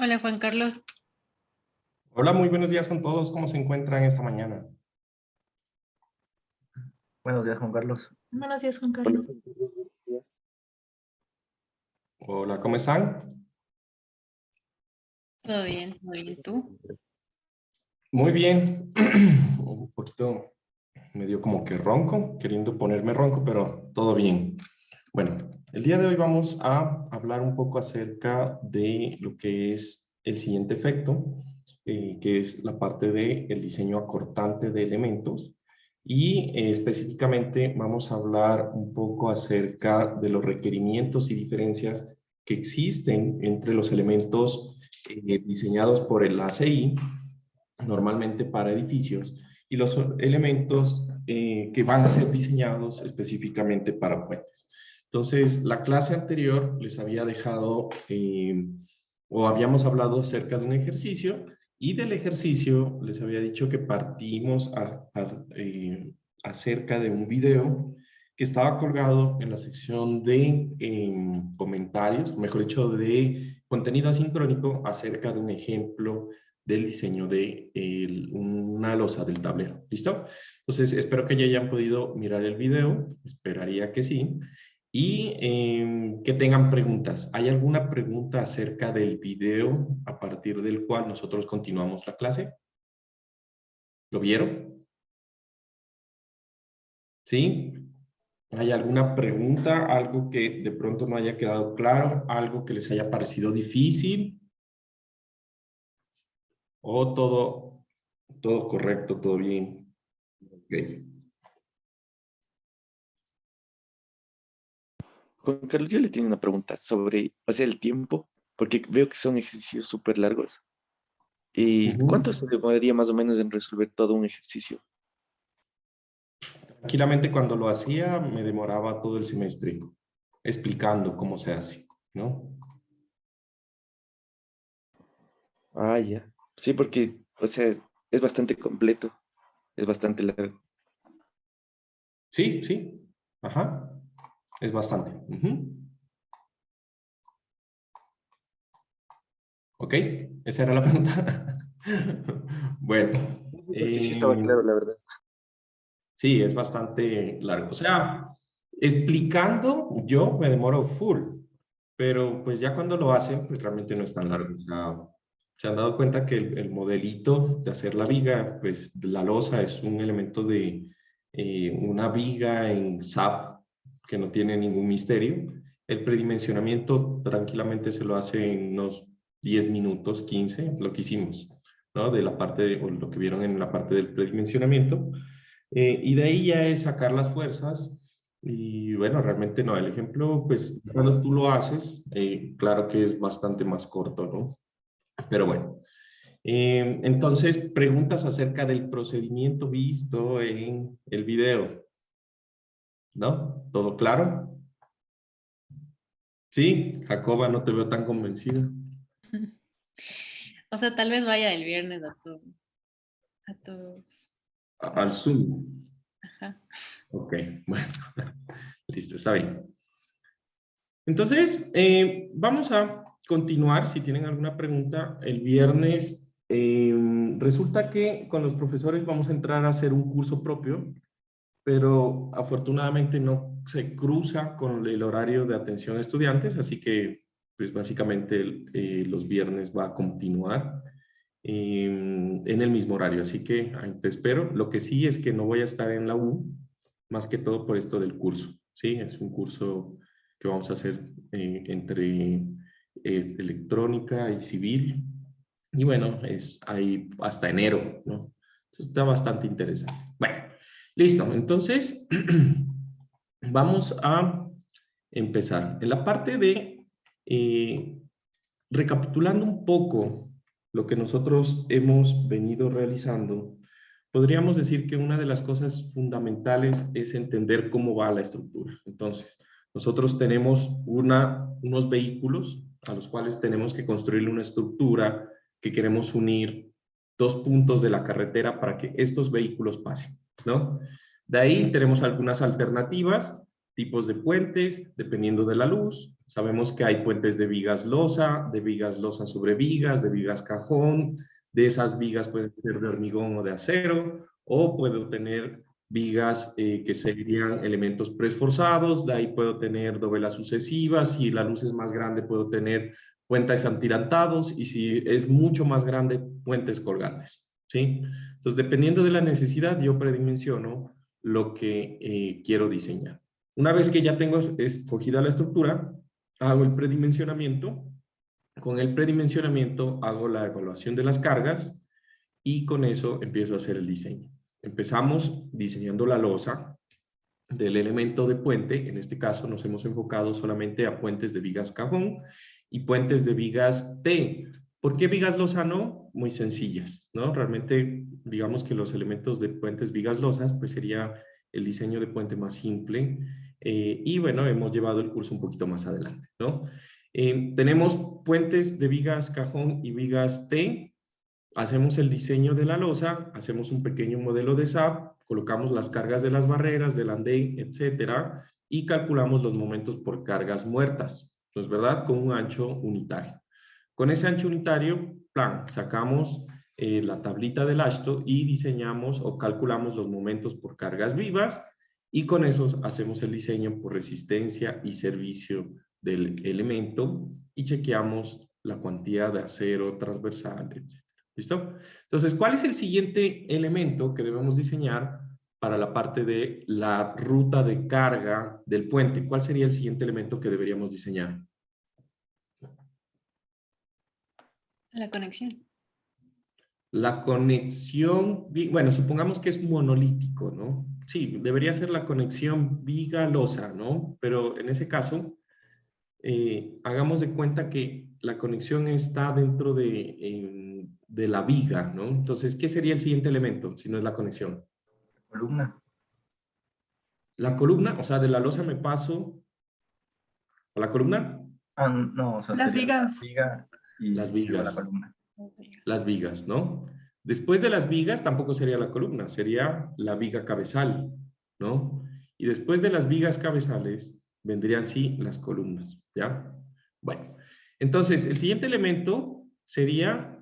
Hola Juan Carlos, Hola, muy buenos días con todos. ¿Cómo se encuentran esta mañana? Buenos días, Juan Carlos. buenos días Juan Hola. Carlos. Hola, ¿cómo están? Todo bien, muy bien. ¿Tú? Muy bien. Un poquito medio como que ronco, queriendo ponerme ronco, pero todo bien. Bueno, el día de hoy vamos a hablar un poco acerca de lo que es el siguiente efecto, que es la parte del diseño acortante de elementos. Y específicamente vamos a hablar un poco acerca de los requerimientos y diferencias que existen entre los elementos diseñados por el ACI, normalmente para edificios, y los elementos que van a ser diseñados específicamente para puentes. Entonces, la clase anterior les había dejado, o habíamos hablado acerca de un ejercicio, y del ejercicio les había dicho que partimos acerca de un video que estaba colgado en la sección de comentarios, mejor dicho, de contenido asincrónico acerca de un ejemplo del diseño de una losa del tablero. ¿Listo? Entonces, espero que ya hayan podido mirar el video, esperaría que sí, y que tengan preguntas. ¿Hay alguna pregunta acerca del video a partir del cual nosotros continuamos la clase? ¿Lo vieron? ¿Sí? ¿Hay alguna pregunta? ¿Algo que de pronto no haya quedado claro? ¿Algo que les haya parecido difícil? ¿O todo correcto, todo bien? Ok. Juan Carlos, yo le tengo una pregunta sobre, o sea, el tiempo, porque veo que son ejercicios súper largos. ¿Y cuánto se demoraría más o menos en resolver todo un ejercicio? Tranquilamente cuando lo hacía me demoraba todo el semestre explicando cómo se hace, ¿no? Ah, ya. Sí, porque, o sea, es bastante completo, es bastante largo. Sí, sí, ajá, es bastante. Ok, esa era la pregunta. Bueno, Porque sí estaba claro, la verdad. sí, es bastante largo. O sea, explicando yo me demoro full, pero pues ya cuando lo hacen, pues realmente no es tan largo. O sea, se han dado cuenta que el modelito de hacer la viga, pues la losa es un elemento de una viga en SAP que no tiene ningún misterio. El predimensionamiento tranquilamente se lo hace en unos 10 minutos, 15, lo que hicimos, ¿no? De la parte, o lo que vieron en la parte del predimensionamiento. Y de ahí ya es sacar las fuerzas. Y bueno, realmente no, el ejemplo, pues cuando tú lo haces, claro que es bastante más corto, ¿no? Pero bueno, entonces preguntas acerca del procedimiento visto en el video, ¿no? ¿Todo claro? Sí, Jacoba, no te veo tan convencida. O sea, tal vez vaya el viernes a todos. Al Zoom. Ajá. Ok, bueno, listo, está bien. Entonces, vamos a continuar. Si tienen alguna pregunta, el viernes resulta que con los profesores vamos a entrar a hacer un curso propio, pero afortunadamente no se cruza con el horario de atención a estudiantes, así que pues básicamente los viernes va a continuar en el mismo horario, así que ahí te espero. Lo que sí es que no voy a estar en la U, más que todo por esto del curso, ¿sí? Es un curso que vamos a hacer entre electrónica y civil, y bueno, es ahí hasta enero, ¿no? Entonces, está bastante interesante. Bueno, listo, entonces vamos a empezar. En la parte de, recapitulando un poco lo que nosotros hemos venido realizando, podríamos decir que una de las cosas fundamentales es entender cómo va la estructura. Entonces, nosotros tenemos unos vehículos a los cuales tenemos que construir una estructura que queremos unir dos puntos de la carretera para que estos vehículos pasen, ¿no? De ahí tenemos algunas alternativas. tipos de puentes, dependiendo de la luz. Sabemos que hay puentes de vigas losa sobre vigas, de vigas cajón. De esas vigas pueden ser de hormigón o de acero, o puedo tener vigas que serían elementos preesforzados. De ahí puedo tener dovelas sucesivas. Si la luz es más grande, puedo tener puentes antirantados, y si es mucho más grande, puentes colgantes, ¿sí? Entonces, dependiendo de la necesidad, yo predimensiono lo que quiero diseñar. Una vez que ya tengo escogida la estructura, hago el predimensionamiento. Con el predimensionamiento hago la evaluación de las cargas, y con eso empiezo a hacer el diseño. Empezamos diseñando la losa del elemento de puente. En este caso nos hemos enfocado solamente a puentes de vigas cajón y puentes de vigas T. ¿Por qué vigas losa no? Muy sencillas, ¿no? Realmente, digamos que los elementos de puentes vigas losas, pues sería el diseño de puente más simple. Y bueno, hemos llevado el curso un poquito más adelante, ¿no? Tenemos puentes de vigas cajón y vigas T. Hacemos el diseño de la losa, hacemos un pequeño modelo de SAP, colocamos las cargas de las barreras, del andén, etcétera, y calculamos los momentos por cargas muertas. Entonces, ¿verdad? Con un ancho unitario. Con ese ancho unitario, sacamos la tablita del AASHTO y diseñamos o calculamos los momentos por cargas vivas, y con eso hacemos el diseño por resistencia y servicio del elemento, y chequeamos la cuantía de acero transversal, etc. ¿Listo? Entonces, ¿cuál es el siguiente elemento que debemos diseñar para la parte de la ruta de carga del puente? ¿Cuál sería el siguiente elemento que deberíamos diseñar? La conexión. La conexión, bueno, supongamos que es monolítico, ¿no? Sí, debería ser la conexión viga-losa, ¿no? Pero en ese caso, hagamos de cuenta que la conexión está dentro de la viga, ¿no? Entonces, ¿qué sería el siguiente elemento si no es la conexión? Columna. La columna, o sea, de la losa me paso a la columna. Ah, no, o sea, Las sería vigas. la viga y Las luego la vigas. columna. Las vigas, ¿no? Después de las vigas tampoco sería la columna, sería la viga cabezal, ¿no? Y después de las vigas cabezales vendrían, sí, las columnas, ¿ya? Bueno, entonces el siguiente elemento sería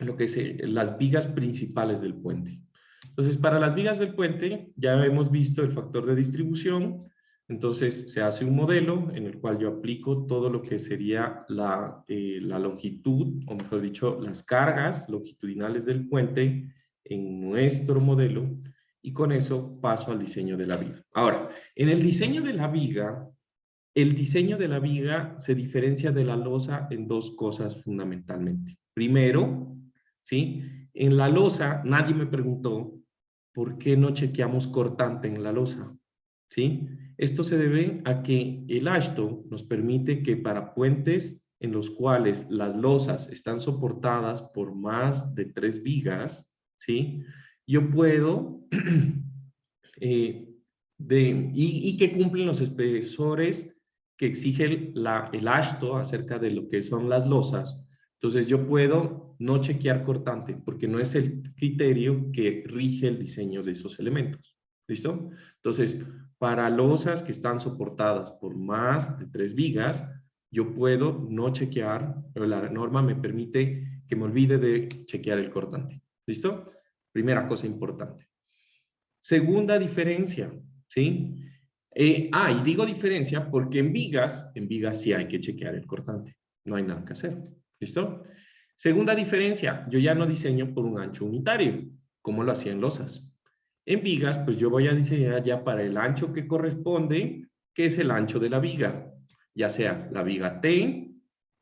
lo que es las vigas principales del puente. Entonces, para las vigas del puente ya hemos visto el factor de distribución. Entonces, se hace un modelo en el cual yo aplico todo lo que sería la longitud, o mejor dicho, las cargas longitudinales del puente en nuestro modelo, y con eso paso al diseño de la viga. Ahora, en el diseño de la viga, el diseño de la viga se diferencia de la losa en dos cosas fundamentalmente. Primero, ¿sí? En la losa nadie me preguntó por qué no chequeamos cortante en la losa, ¿sí? Esto se debe a que el AASHTO nos permite que para puentes en los cuales las losas están soportadas por más de 3 vigas, ¿sí? Yo puedo, y que cumplen los espesores que exige el AASHTO acerca de lo que son las losas. Entonces yo puedo no chequear cortante porque no es el criterio que rige el diseño de esos elementos. ¿Listo? Entonces, para losas que están soportadas por más de 3 vigas, yo puedo no chequear, pero la norma me permite que me olvide de chequear el cortante. ¿Listo? Primera cosa importante. Segunda diferencia, ¿sí? Y digo diferencia porque en vigas sí hay que chequear el cortante. No hay nada que hacer. ¿Listo? Segunda diferencia, yo ya no diseño por un ancho unitario, como lo hacía en losas. En vigas, pues yo voy a diseñar ya para el ancho que corresponde, que es el ancho de la viga. Ya sea la viga T,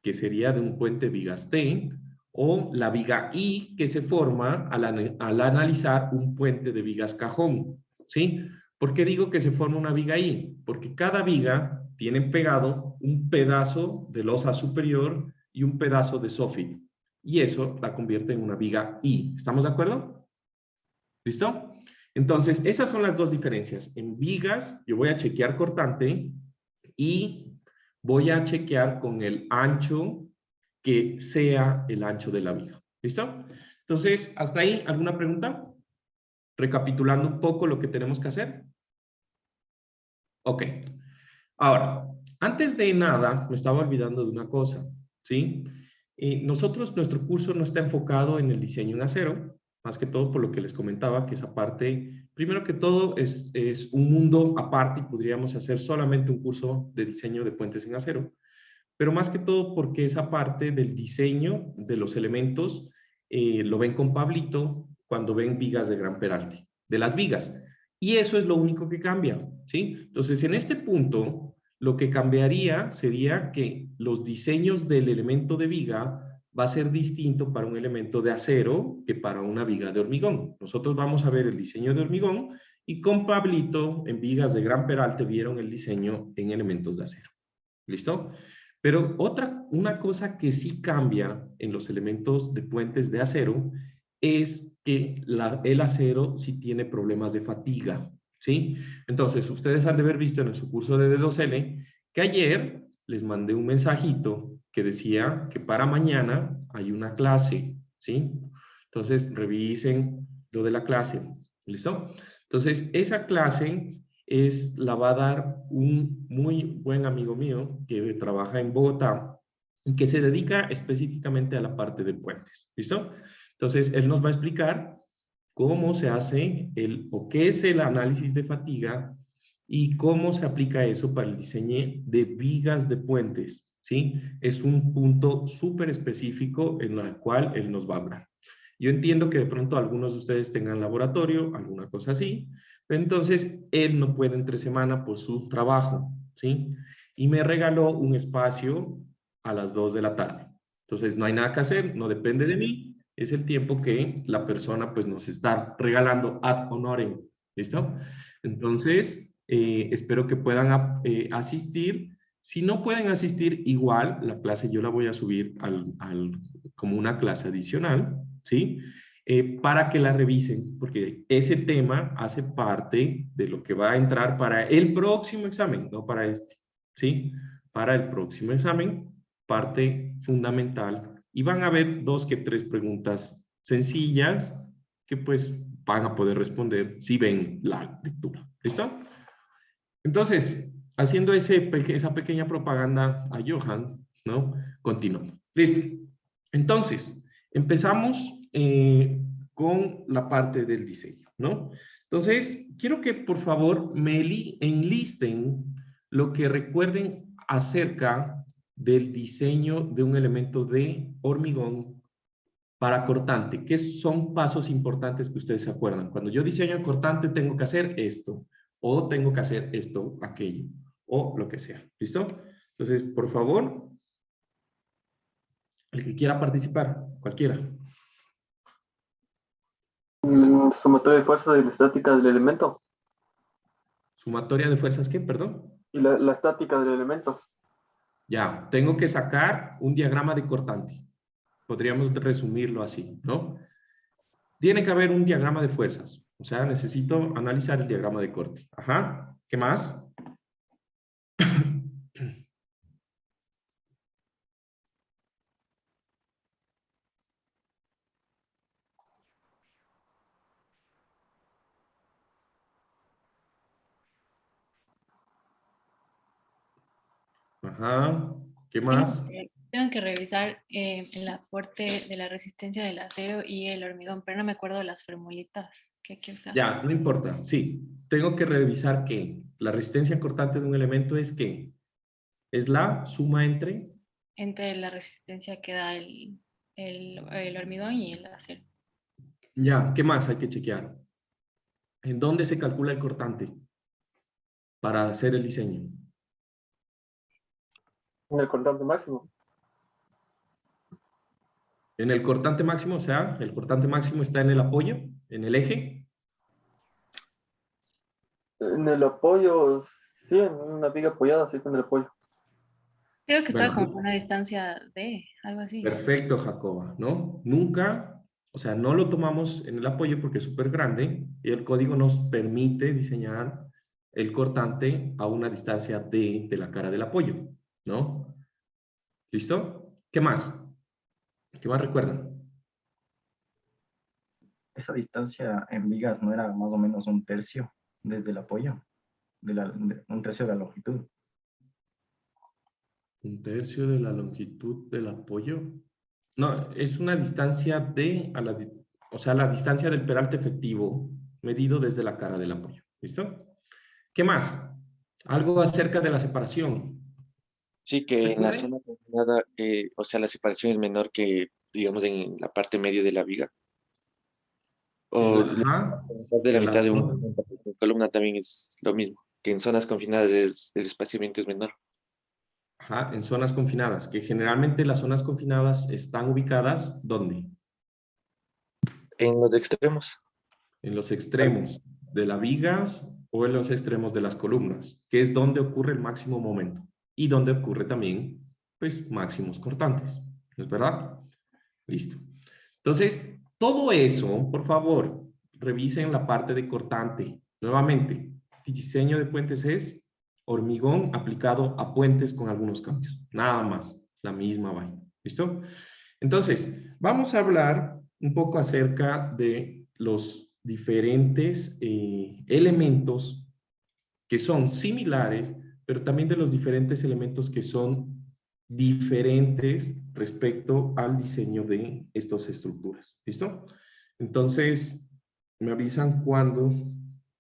que sería de un puente vigas T, o la viga I, que se forma al analizar un puente de vigas cajón. ¿Sí? ¿Por qué digo que se forma una viga I? Porque cada viga tiene pegado un pedazo de losa superior y un pedazo de soffit. Y eso la convierte en una viga I. ¿Estamos de acuerdo? ¿Listo? Entonces, esas son las dos diferencias. En vigas, yo voy a chequear cortante y voy a chequear con el ancho que sea el ancho de la viga. ¿Listo? Entonces, ¿hasta ahí alguna pregunta? Recapitulando un poco lo que tenemos que hacer. Ok. Ahora, antes de nada, me estaba olvidando de una cosa, ¿sí? Nuestro curso no está enfocado en el diseño en acero, más que todo por lo que les comentaba, que esa parte, primero que todo, es un mundo aparte y podríamos hacer solamente un curso de diseño de puentes en acero, pero más que todo porque esa parte del diseño de los elementos lo ven con Pablito cuando ven vigas de gran peralte, de las vigas. Y eso es lo único que cambia, ¿sí? Entonces, en este punto, lo que cambiaría sería que los diseños del elemento de viga va a ser distinto para un elemento de acero que para una viga de hormigón. Nosotros vamos a ver el diseño de hormigón y con Pablito en vigas de gran peralte vieron el diseño en elementos de acero. ¿Listo? Pero una cosa que sí cambia en los elementos de puentes de acero es que el acero sí tiene problemas de fatiga, ¿sí? Entonces, ustedes han de haber visto en su curso de D2L que ayer les mandé un mensajito que decía que para mañana hay una clase, ¿sí? Entonces, revisen lo de la clase, ¿listo? Entonces, esa clase la va a dar un muy buen amigo mío que trabaja en Bogotá y que se dedica específicamente a la parte de puentes. ¿Listo? Entonces, él nos va a explicar cómo se hace o qué es el análisis de fatiga y cómo se aplica eso para el diseño de vigas de puentes. ¿Sí? Es un punto súper específico en el cual él nos va a hablar. Yo entiendo que de pronto algunos de ustedes tengan laboratorio, alguna cosa así, entonces, él no puede entre semana por su trabajo, ¿sí? Y me regaló un espacio a las 2 de la tarde. Entonces, no hay nada que hacer, no depende de mí, es el tiempo que la persona pues nos está regalando ad honorem, ¿listo? Entonces, espero que puedan asistir. Si no pueden asistir, igual la clase yo la voy a subir como una clase adicional, ¿sí? Para que la revisen, porque ese tema hace parte de lo que va a entrar para el próximo examen, no para este, ¿sí? Para el próximo examen, parte fundamental. Y van a haber 2 que 3 preguntas sencillas que pues van a poder responder si ven la lectura. ¿Listo? Entonces, haciendo esa pequeña propaganda a Johan, ¿no? Continuamos. Listo. Entonces, empezamos con la parte del diseño, ¿no? Entonces, quiero que por favor me enlisten lo que recuerden acerca del diseño de un elemento de hormigón para cortante. ¿Qué son pasos importantes que ustedes se acuerdan? Cuando yo diseño cortante, tengo que hacer esto, o tengo que hacer esto, aquello, o lo que sea. ¿Listo? Entonces, por favor, el que quiera participar, cualquiera. Sumatoria de fuerza de la estática del elemento. Sumatoria de fuerzas, ¿qué? Perdón. Y la estática del elemento. Ya, tengo que sacar un diagrama de cortante. Podríamos resumirlo así, ¿no? Tiene que haber un diagrama de fuerzas. O sea, necesito analizar el diagrama de corte. Ajá. ¿Qué más? Ajá. ¿Qué más? Tengo que revisar el aporte de la resistencia del acero y el hormigón, pero no me acuerdo de las formulitas que hay que usar. Ya, no importa. Sí, tengo que revisar que la resistencia cortante de un elemento es que es la suma entre. Entre la resistencia que da el hormigón y el acero. Ya, ¿qué más hay que chequear? ¿En dónde se calcula el cortante para hacer el diseño? En el cortante máximo. En el cortante máximo, o sea, el cortante máximo está en el apoyo, en el eje. En el apoyo, sí, en una viga apoyada, sí está en el apoyo. Creo que está Bueno, como a una distancia de algo así. perfecto, Jacoba, ¿no? Nunca, o sea, no lo tomamos en el apoyo porque es súper grande y el código nos permite diseñar el cortante a una distancia de la cara del apoyo, ¿no? ¿Listo? ¿Qué más? ¿Qué más recuerdan? Esa distancia en vigas no era más o menos un tercio desde el apoyo, un tercio de la longitud. Un tercio de la longitud del apoyo. No, es una distancia o sea, la distancia del peralte efectivo medido desde la cara del apoyo. ¿Listo? ¿Qué más? Algo acerca de la separación. Sí, que en la Recuerden. zona confinada, o sea, la separación es menor que, digamos, en la parte media de la viga. O Ajá, de la en la mitad de una zona. columna también es lo mismo, que en zonas confinadas el espaciamiento es menor. Ajá, en zonas confinadas, que generalmente las zonas confinadas están ubicadas, ¿dónde? En los extremos. En los extremos de las vigas o en los extremos de las columnas, que es donde ocurre el máximo momento y donde ocurre también, pues, máximos cortantes. ¿No es verdad? Listo. Entonces, todo eso, por favor, revisen la parte de cortante. Nuevamente, diseño de puentes es hormigón aplicado a puentes con algunos cambios. Nada más, la misma vaina. ¿Listo? Entonces, vamos a hablar un poco acerca de los diferentes elementos que son similares, pero también de los diferentes elementos que son diferentes respecto al diseño de estas estructuras. ¿Listo? Entonces, me avisan cuando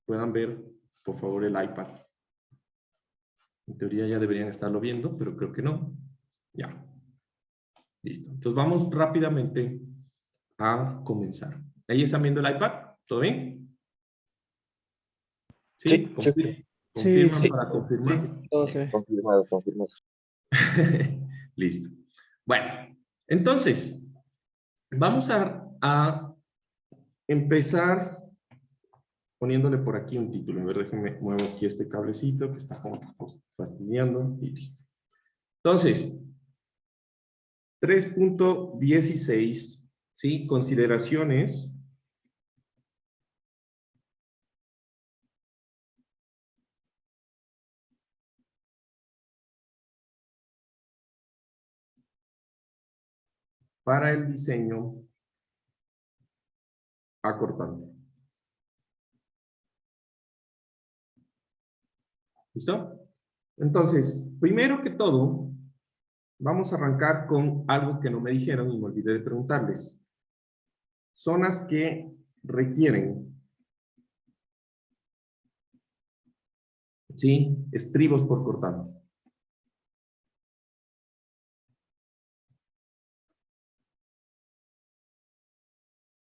puedan ver, por favor, el iPad. En teoría ya deberían estarlo viendo, pero creo que no. Ya. Listo. Entonces vamos rápidamente a comenzar. ¿Ahí están viendo el iPad? ¿Todo bien? ¿Sí? Sí, sí, Sí, ¿Confirman sí, para sí, confirmar? todo se ve. confirmado, confirmado. Listo. Bueno, entonces, vamos a empezar poniéndole por aquí un título. A ver, déjenme muevo aquí este cablecito que está como fastidiando y listo. Entonces, 3.16, ¿sí? Consideraciones para el diseño acortante. ¿Listo? Entonces, primero que todo, vamos a arrancar con algo que no me dijeron y me olvidé de preguntarles. Zonas que requieren, ¿sí? Estribos por cortante.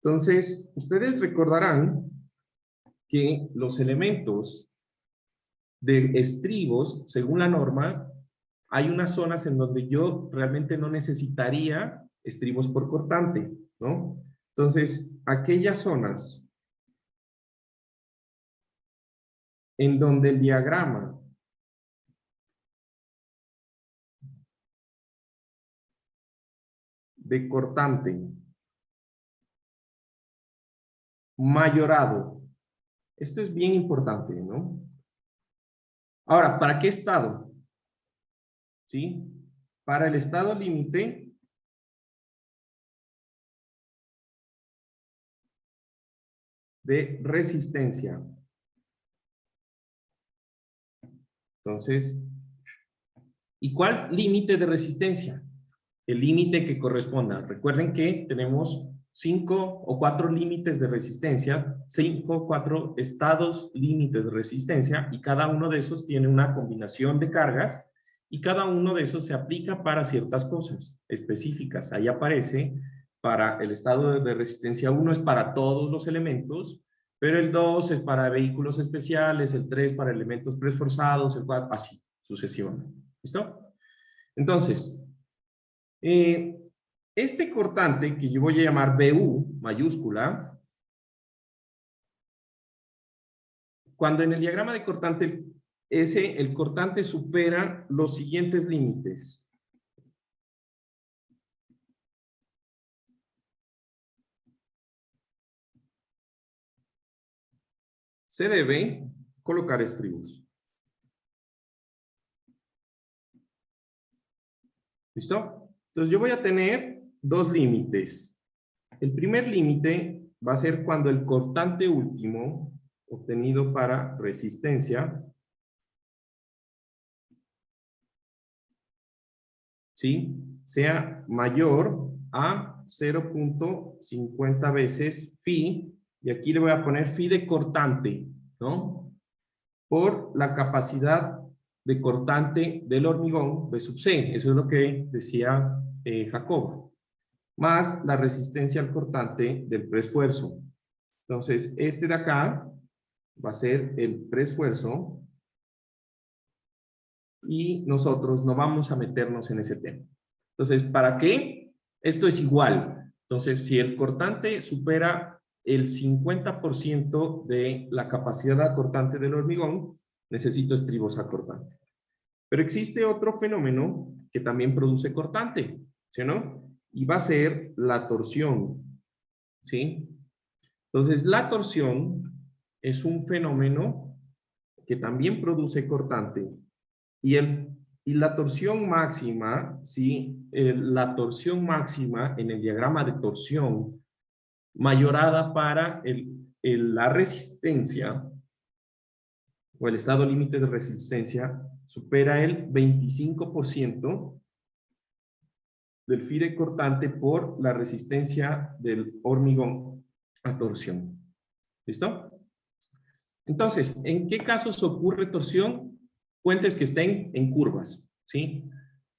Entonces, ustedes recordarán que los elementos de estribos, según la norma, hay unas zonas en donde yo realmente no necesitaría estribos por cortante, ¿no? Entonces, aquellas zonas en donde el diagrama de cortante mayorado, esto es bien importante, ¿no? Ahora, ¿para qué estado? ¿Sí? Para el estado límite de resistencia. Entonces, ¿y cuál límite de resistencia? El límite que corresponda. Recuerden que tenemos 5 o 4 límites de resistencia, 5 o 4 estados límites de resistencia, y cada uno de esos tiene una combinación de cargas, y cada uno de esos se aplica para ciertas cosas específicas. Ahí aparece, para el estado de resistencia 1 es para todos los elementos, pero el 2 es para vehículos especiales, el 3 para elementos preesforzados, el 4, así sucesivamente. ¿Listo? Entonces, este cortante, que yo voy a llamar BU mayúscula, cuando en el diagrama de cortante, el cortante supera los siguientes límites. Se debe colocar estribos. ¿Listo? Entonces yo voy a tener dos límites. El primer límite va a ser cuando el cortante último, obtenido para resistencia, ¿sí? Sea mayor a 0.50 veces phi, y aquí le voy a poner phi de cortante, ¿no? Por la capacidad de cortante del hormigón B sub C, eso es lo que decía Jacob, más la resistencia al cortante del preesfuerzo. Entonces, este de acá va a ser el preesfuerzo, y nosotros no vamos a meternos en ese tema. Entonces, ¿para qué? Esto es igual. Entonces, si el cortante supera el 50% de la capacidad cortante del hormigón, necesito estribos a cortante. Pero existe otro fenómeno que también produce cortante, ¿sí o no? Y va a ser la torsión, ¿sí? Entonces, la torsión es un fenómeno que también produce cortante. Y la torsión máxima, ¿sí? La torsión máxima en el diagrama de torsión mayorada para la resistencia o el estado límite de resistencia supera el 25% del phi de cortante por la resistencia del hormigón a torsión. ¿Listo? Entonces, ¿en qué casos ocurre torsión? Puentes que estén en curvas, ¿sí?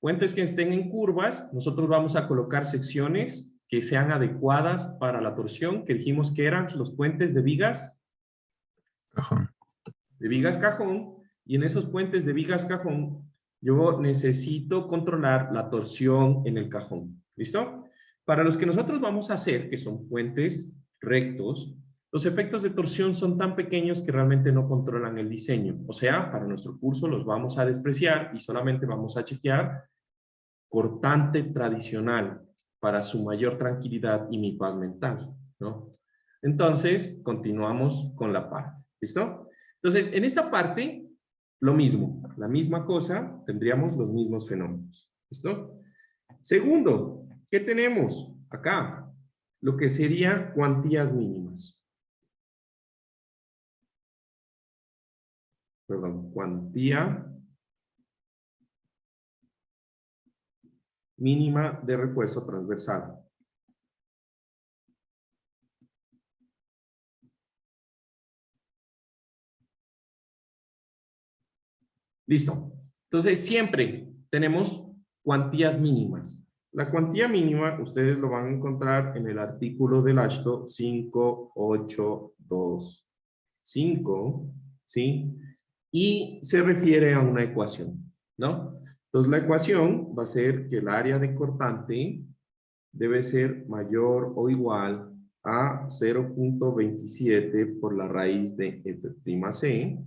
Puentes que estén en curvas, nosotros vamos a colocar secciones que sean adecuadas para la torsión, que dijimos que eran los puentes de vigas. Cajón. De vigas cajón, y en esos puentes de vigas cajón, yo necesito controlar la torsión en el cajón. ¿Listo? Para los que nosotros vamos a hacer, que son puentes rectos, los efectos de torsión son tan pequeños que realmente no controlan el diseño. O sea, para nuestro curso los vamos a despreciar y solamente vamos a chequear cortante tradicional para su mayor tranquilidad y mi paz mental, ¿no? Entonces, continuamos con la parte. ¿Listo? Entonces, en esta parte, lo mismo, la misma cosa, tendríamos los mismos fenómenos. ¿Listo? Segundo, ¿qué tenemos acá? Lo que sería cuantías mínimas. Perdón, cuantía mínima de refuerzo transversal. Listo. Entonces, siempre tenemos cuantías mínimas. La cuantía mínima, ustedes lo van a encontrar en el artículo del ASHTO 5825, ¿sí? Y se refiere a una ecuación, ¿no? Entonces, la ecuación va a ser que el área de cortante debe ser mayor o igual a 0.27 por la raíz de F'C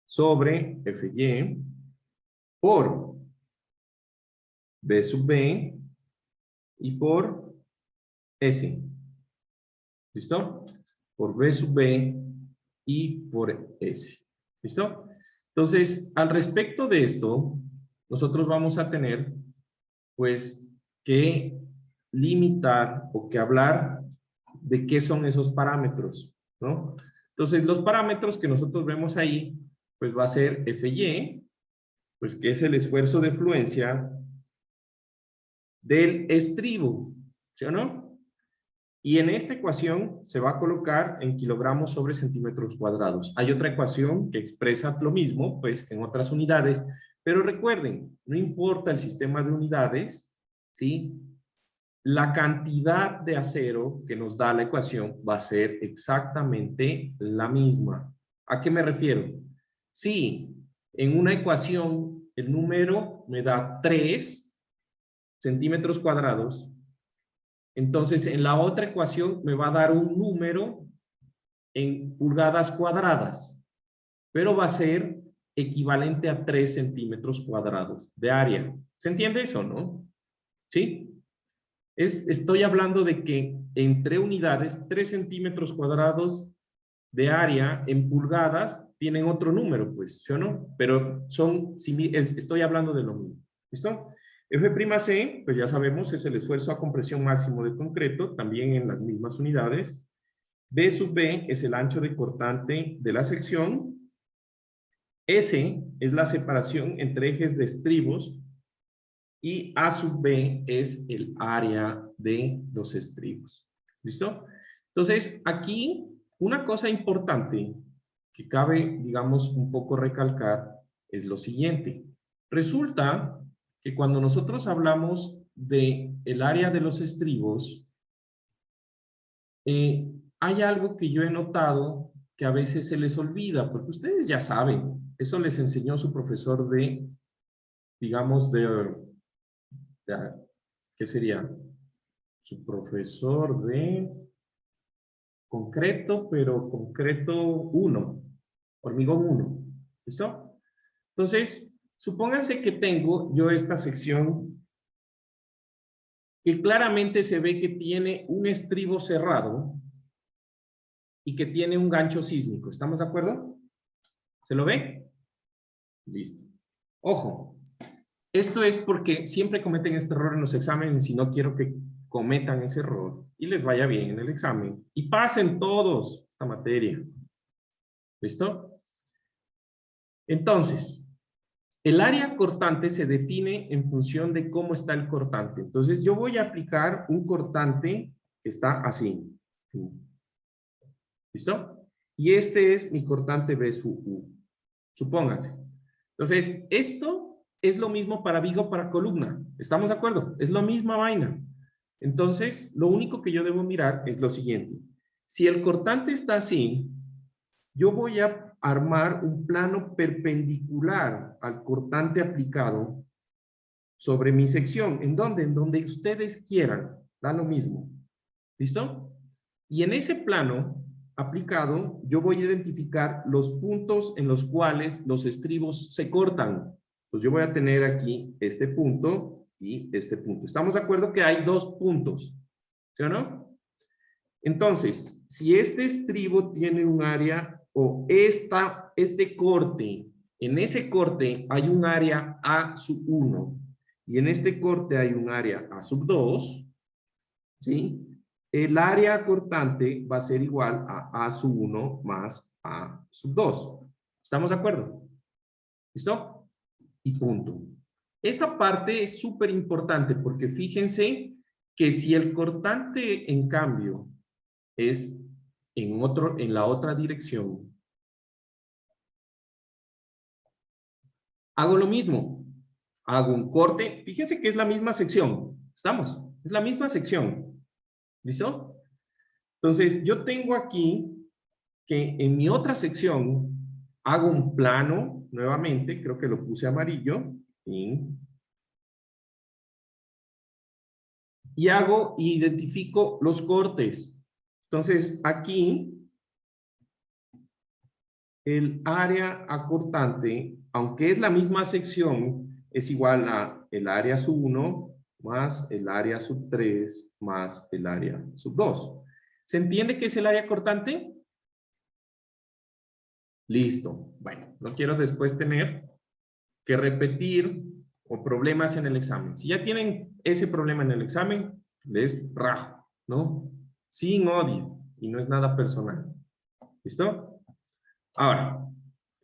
sobre Fy por B sub B y por S. ¿Listo? Por B sub B y por S. ¿Listo? Entonces, al respecto de esto, nosotros vamos a tener, pues, que limitar o que hablar de qué son esos parámetros, ¿no? Entonces, los parámetros que nosotros vemos ahí, pues va a ser Fy, pues que es el esfuerzo de fluencia del estribo, ¿sí o no? Y en esta ecuación se va a colocar en kilogramos sobre centímetros cuadrados. Hay otra ecuación que expresa lo mismo, pues en otras unidades, pero recuerden, no importa el sistema de unidades, ¿sí? La cantidad de acero que nos da la ecuación va a ser exactamente la misma. ¿A qué me refiero? Si en una ecuación el número me da 3 centímetros cuadrados, entonces en la otra ecuación me va a dar un número en pulgadas cuadradas, pero va a ser equivalente a 3 centímetros cuadrados de área. ¿Se entiende eso, no? ¿Sí? Estoy hablando de que entre unidades, 3 centímetros cuadrados de área en pulgadas tienen otro número, pues, ¿sí o no? Pero estoy hablando de lo mismo. ¿Listo? F'C, pues ya sabemos, es el esfuerzo a compresión máximo de concreto, también en las mismas unidades. B sub B es el ancho de cortante de la sección. S es la separación entre ejes de estribos y A sub B es el área de los estribos. ¿Listo? Entonces, aquí una cosa importante que cabe, digamos, un poco recalcar es lo siguiente. Resulta que cuando nosotros hablamos de el área de los estribos, hay algo que yo he notado que a veces se les olvida, porque ustedes ya saben, eso les enseñó su profesor de, digamos, ¿qué sería? Su profesor de concreto, pero concreto 1, hormigón 1. ¿Listo? Entonces, supónganse que tengo yo esta sección que claramente se ve que tiene un estribo cerrado y que tiene un gancho sísmico. ¿Estamos de acuerdo? ¿Se lo ve? Listo. Ojo, esto es porque siempre cometen este error en los exámenes y no quiero que cometan ese error y les vaya bien en el examen y pasen todos esta materia. ¿Listo? Entonces, el área cortante se define en función de cómo está el cortante. Entonces, yo voy a aplicar un cortante que está así. ¿Listo? Y este es mi cortante B sub U. Supónganse. Entonces, esto es lo mismo para viga o para columna. ¿Estamos de acuerdo? Es la misma vaina. Entonces, lo único que yo debo mirar es lo siguiente. Si el cortante está así, yo voy a armar un plano perpendicular al cortante aplicado sobre mi sección. ¿En dónde? En donde ustedes quieran. Da lo mismo. ¿Listo? Y en ese plano aplicado, yo voy a identificar los puntos en los cuales los estribos se cortan. Pues yo voy a tener aquí este punto y este punto. ¿Estamos de acuerdo que hay dos puntos? ¿Sí o no? Entonces, si este estribo tiene un área o este corte, en ese corte hay un área A sub 1 y en este corte hay un área A sub 2, ¿sí? El área cortante va a ser igual a sub 1 más A sub 2. ¿Estamos de acuerdo? ¿Listo? Y punto. Esa parte es súper importante porque fíjense que si el cortante, en cambio, es en la otra dirección, hago lo mismo. Hago un corte. Fíjense que es la misma sección. ¿Estamos? Es la misma sección. ¿Listo? Entonces, yo tengo aquí que en mi otra sección hago un plano, nuevamente, creo que lo puse amarillo, y identifico los cortes. Entonces, aquí, el área acortante, aunque es la misma sección, es igual a el área sub 1 más el área sub 3 más el área sub 2. ¿Se entiende qué es el área cortante? Listo. Bueno, no quiero después tener que repetir o problemas en el examen. Si ya tienen ese problema en el examen, les rajo, ¿no? Sin odio y no es nada personal. ¿Listo? Ahora,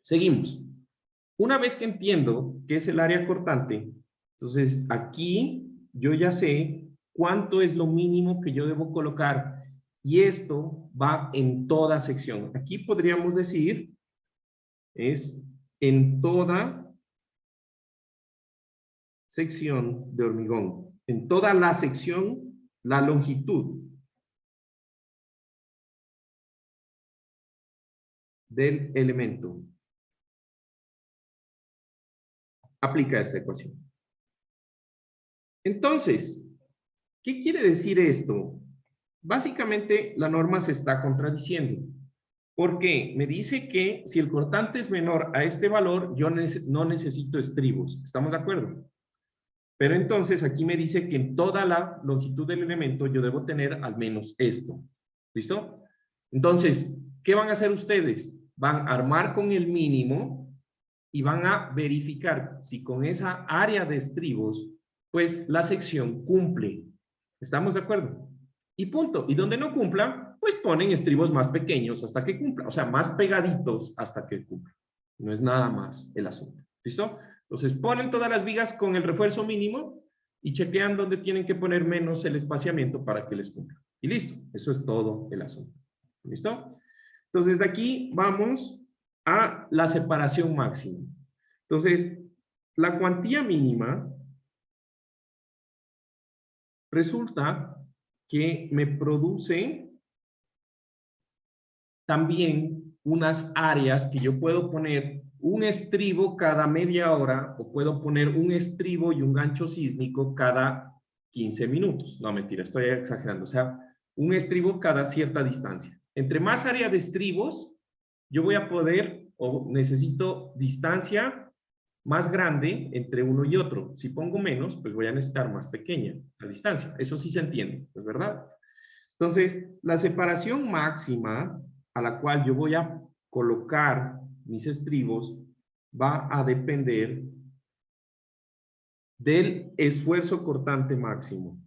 seguimos. Una vez que entiendo qué es el área cortante, entonces aquí yo ya sé cuánto es lo mínimo que yo debo colocar y esto va en toda sección. Aquí podríamos decir es en toda sección de hormigón, en toda la sección, la longitud del elemento. Aplica esta ecuación. Entonces, ¿qué quiere decir esto? Básicamente, la norma se está contradiciendo. Porque me dice que si el cortante es menor a este valor, yo no necesito estribos. ¿Estamos de acuerdo? Pero entonces aquí me dice que en toda la longitud del elemento yo debo tener al menos esto. ¿Listo? Entonces, ¿qué van a hacer ustedes? Van a armar con el mínimo y van a verificar si con esa área de estribos, pues la sección cumple. ¿Estamos de acuerdo? Y punto. Y donde no cumpla, pues ponen estribos más pequeños hasta que cumpla. O sea, más pegaditos hasta que cumpla. No es nada más el asunto. ¿Listo? Entonces ponen todas las vigas con el refuerzo mínimo y chequean dónde tienen que poner menos el espaciamiento para que les cumpla. Y listo. Eso es todo el asunto. ¿Listo? Entonces de aquí vamos a la separación máxima. Entonces, la cuantía mínima resulta que me produce también unas áreas que yo puedo poner un estribo cada media hora o puedo poner un estribo y un gancho sísmico cada 15 minutos. No, mentira, estoy exagerando. O sea, un estribo cada cierta distancia. Entre más área de estribos, yo voy a poder o necesito distancia más grande entre uno y otro. Si pongo menos, pues voy a necesitar más pequeña la distancia. Eso sí se entiende, ¿es verdad? Entonces, la separación máxima a la cual yo voy a colocar mis estribos va a depender del esfuerzo cortante máximo.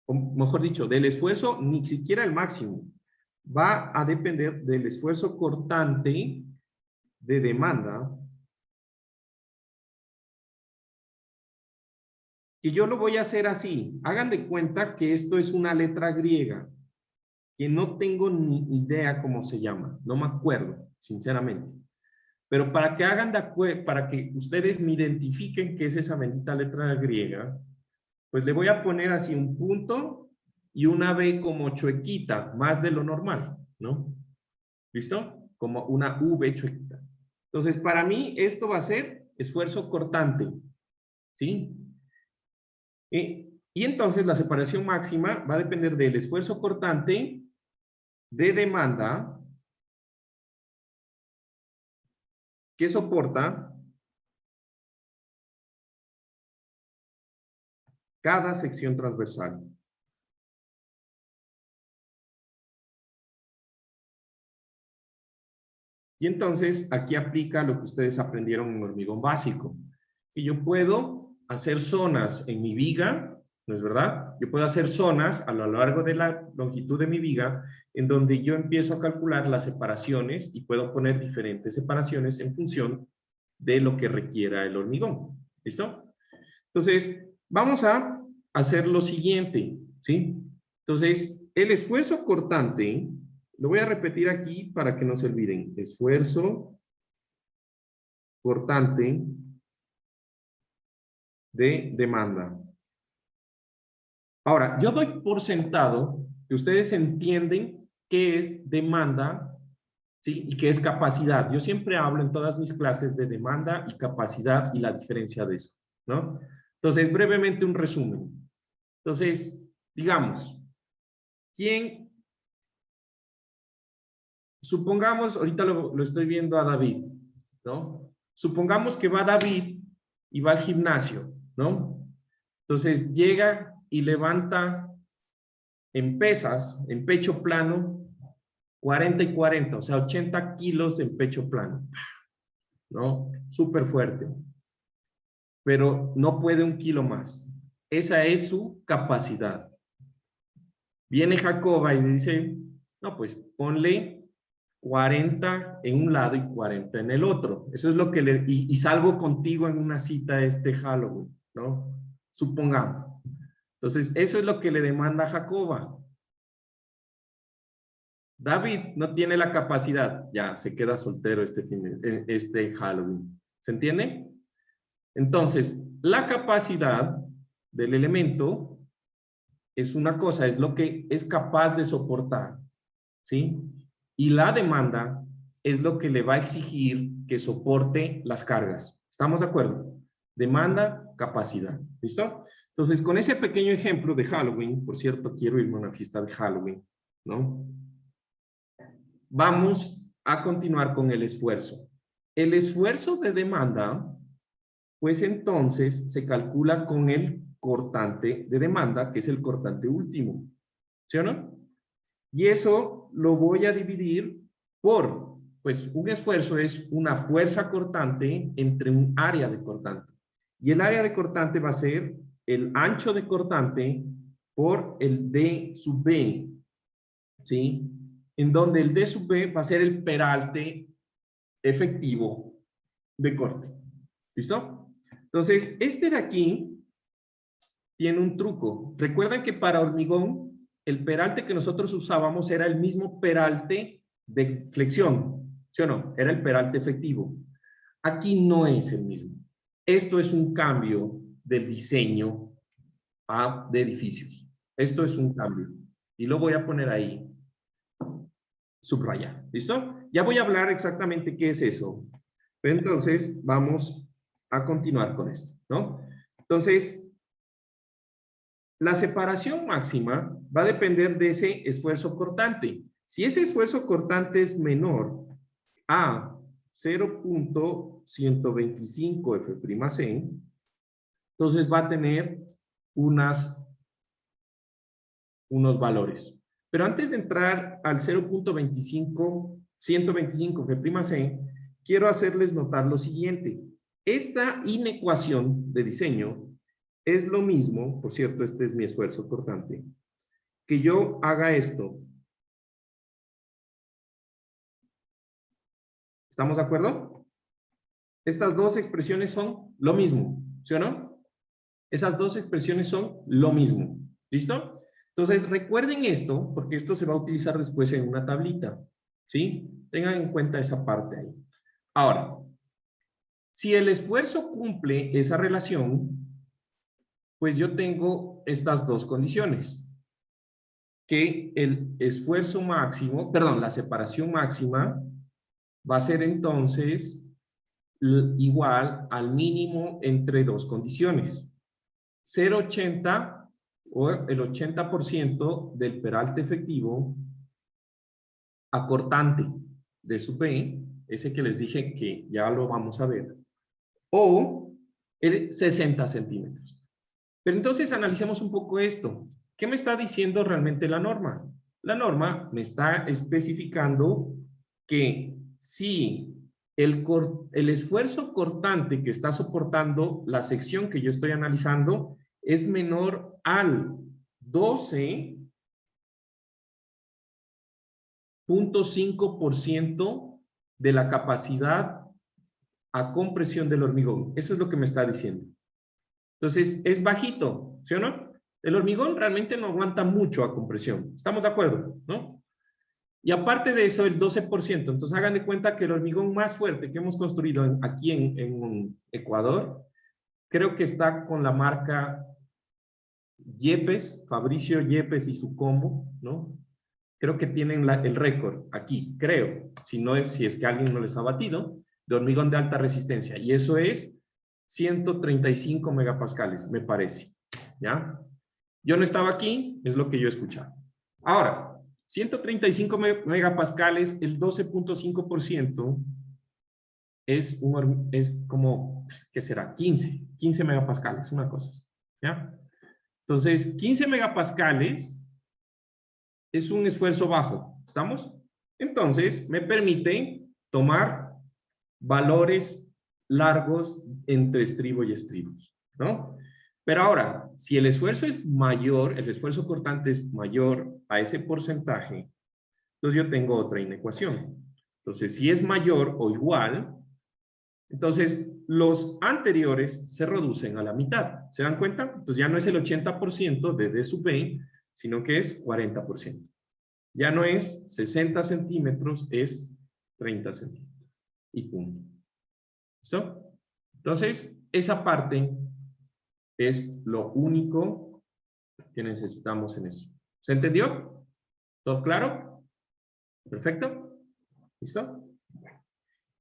O mejor dicho, del esfuerzo, ni siquiera el máximo. Va a depender del esfuerzo cortante de demanda que yo lo voy a hacer así. Hagan de cuenta que esto es una letra griega, que no tengo ni idea cómo se llama. No me acuerdo, sinceramente. Pero para que hagan para que ustedes me identifiquen qué es esa bendita letra griega, pues le voy a poner así un punto y una B como chuequita, más de lo normal, ¿no? ¿Listo? Como una V chuequita. Entonces, para mí, esto va a ser esfuerzo cortante, ¿sí? Y entonces la separación máxima va a depender del esfuerzo cortante de demanda que soporta cada sección transversal. Y entonces aquí aplica lo que ustedes aprendieron en hormigón básico, que yo puedo hacer zonas en mi viga, ¿no es verdad? Yo puedo hacer zonas a lo largo de la longitud de mi viga en donde yo empiezo a calcular las separaciones y puedo poner diferentes separaciones en función de lo que requiera el hormigón. ¿Listo? Entonces, vamos a hacer lo siguiente, ¿sí? Entonces, el esfuerzo cortante, lo voy a repetir aquí para que no se olviden. Esfuerzo cortante de demanda. Ahora, yo doy por sentado que ustedes entienden qué es demanda, ¿sí? Y qué es capacidad. Yo siempre hablo en todas mis clases de demanda y capacidad y la diferencia de eso, ¿no? Entonces, brevemente un resumen. Entonces, digamos, supongamos, ahorita lo estoy viendo a David, ¿no? Supongamos que va David y va al gimnasio, ¿no? Entonces llega y levanta en pesas, en pecho plano, 40 y 40, o sea, 80 kilos en pecho plano, ¿no? Súper fuerte. Pero no puede 1 kilo más. Esa es su capacidad. Viene Jacoba y dice, no, pues ponle 40 en un lado y 40 en el otro. Eso es lo que y salgo contigo en una cita este Halloween, ¿no? Supongamos. Entonces, eso es lo que le demanda a Jacoba. David no tiene la capacidad, ya se queda soltero este Halloween. ¿Se entiende? Entonces, la capacidad del elemento es una cosa, es lo que es capaz de soportar, ¿sí? Y la demanda es lo que le va a exigir que soporte las cargas. ¿Estamos de acuerdo? Demanda, capacidad. ¿Listo? Entonces, con ese pequeño ejemplo de Halloween, por cierto, quiero irme a una fiesta de Halloween, ¿no? Vamos a continuar con el esfuerzo. El esfuerzo de demanda, pues entonces se calcula con el cortante de demanda, que es el cortante último. ¿Sí o no? Y eso lo voy a dividir por, pues un esfuerzo es una fuerza cortante entre un área de cortante. Y el área de cortante va a ser el ancho de cortante por el D sub B. ¿Sí? En donde el D sub B va a ser el peralte efectivo de corte. ¿Listo? Entonces, este de aquí tiene un truco. Recuerden que para hormigón, el peralte que nosotros usábamos era el mismo peralte de flexión, ¿sí o no? Era el peralte efectivo. Aquí no es el mismo. Esto es un cambio del diseño de edificios. Esto es un cambio. Y lo voy a poner ahí, subrayado. ¿Listo? Ya voy a hablar exactamente qué es eso. Entonces, vamos a continuar con esto, ¿no? Entonces, la separación máxima va a depender de ese esfuerzo cortante. Si ese esfuerzo cortante es menor a 0.125 F'C, entonces va a tener unos valores. Pero antes de entrar al 125 F'C, quiero hacerles notar lo siguiente. Esta inecuación de diseño es lo mismo, por cierto, este es mi esfuerzo cortante, que yo haga esto. ¿Estamos de acuerdo? Estas dos expresiones son lo mismo, ¿sí o no? Esas dos expresiones son lo mismo. ¿Listo? Entonces, recuerden esto, porque esto se va a utilizar después en una tablita. ¿Sí? Tengan en cuenta esa parte ahí. Ahora, si el esfuerzo cumple esa relación, pues yo tengo estas dos condiciones. Que el esfuerzo máximo, perdón, la separación máxima va a ser entonces igual al mínimo entre dos condiciones. 0,80 o el 80% del peralte efectivo acortante de sub B, ese que les dije que ya lo vamos a ver, o el 60 centímetros. Pero entonces analicemos un poco esto. ¿Qué me está diciendo realmente la norma? La norma me está especificando que si el esfuerzo cortante que está soportando la sección que yo estoy analizando es menor al 12.5% de la capacidad a compresión del hormigón. Eso es lo que me está diciendo. Entonces, es bajito, ¿sí o no? El hormigón realmente no aguanta mucho a compresión. ¿Estamos de acuerdo? ¿No? Y aparte de eso, el 12%. Entonces, hagan de cuenta que el hormigón más fuerte que hemos construido aquí en Ecuador, creo que está con la marca Yepes, Fabricio Yepes y su combo, ¿no? Creo que tienen el récord aquí, creo, si es que alguien no les ha batido, de hormigón de alta resistencia. Y eso es 135 megapascales, me parece. ¿Ya? Yo no estaba aquí, es lo que yo he escuchado. Ahora, 135 megapascales, el 12.5% es como, ¿qué será? 15 megapascales, una cosa así. ¿Ya? Entonces, 15 megapascales es un esfuerzo bajo. ¿Estamos? Entonces, me permite tomar valores largos entre estribo y estribos, ¿no? Pero ahora, si el esfuerzo es mayor, el esfuerzo cortante es mayor a ese porcentaje, entonces yo tengo otra inecuación. Entonces, si es mayor o igual, entonces los anteriores se reducen a la mitad. ¿Se dan cuenta? Entonces ya no es el 80% de D sub B, sino que es 40%. Ya no es 60 centímetros, es 30 centímetros. Y punto. ¿Listo? Entonces, esa parte es lo único que necesitamos en eso. ¿Se entendió? ¿Todo claro? ¿Perfecto? ¿Listo?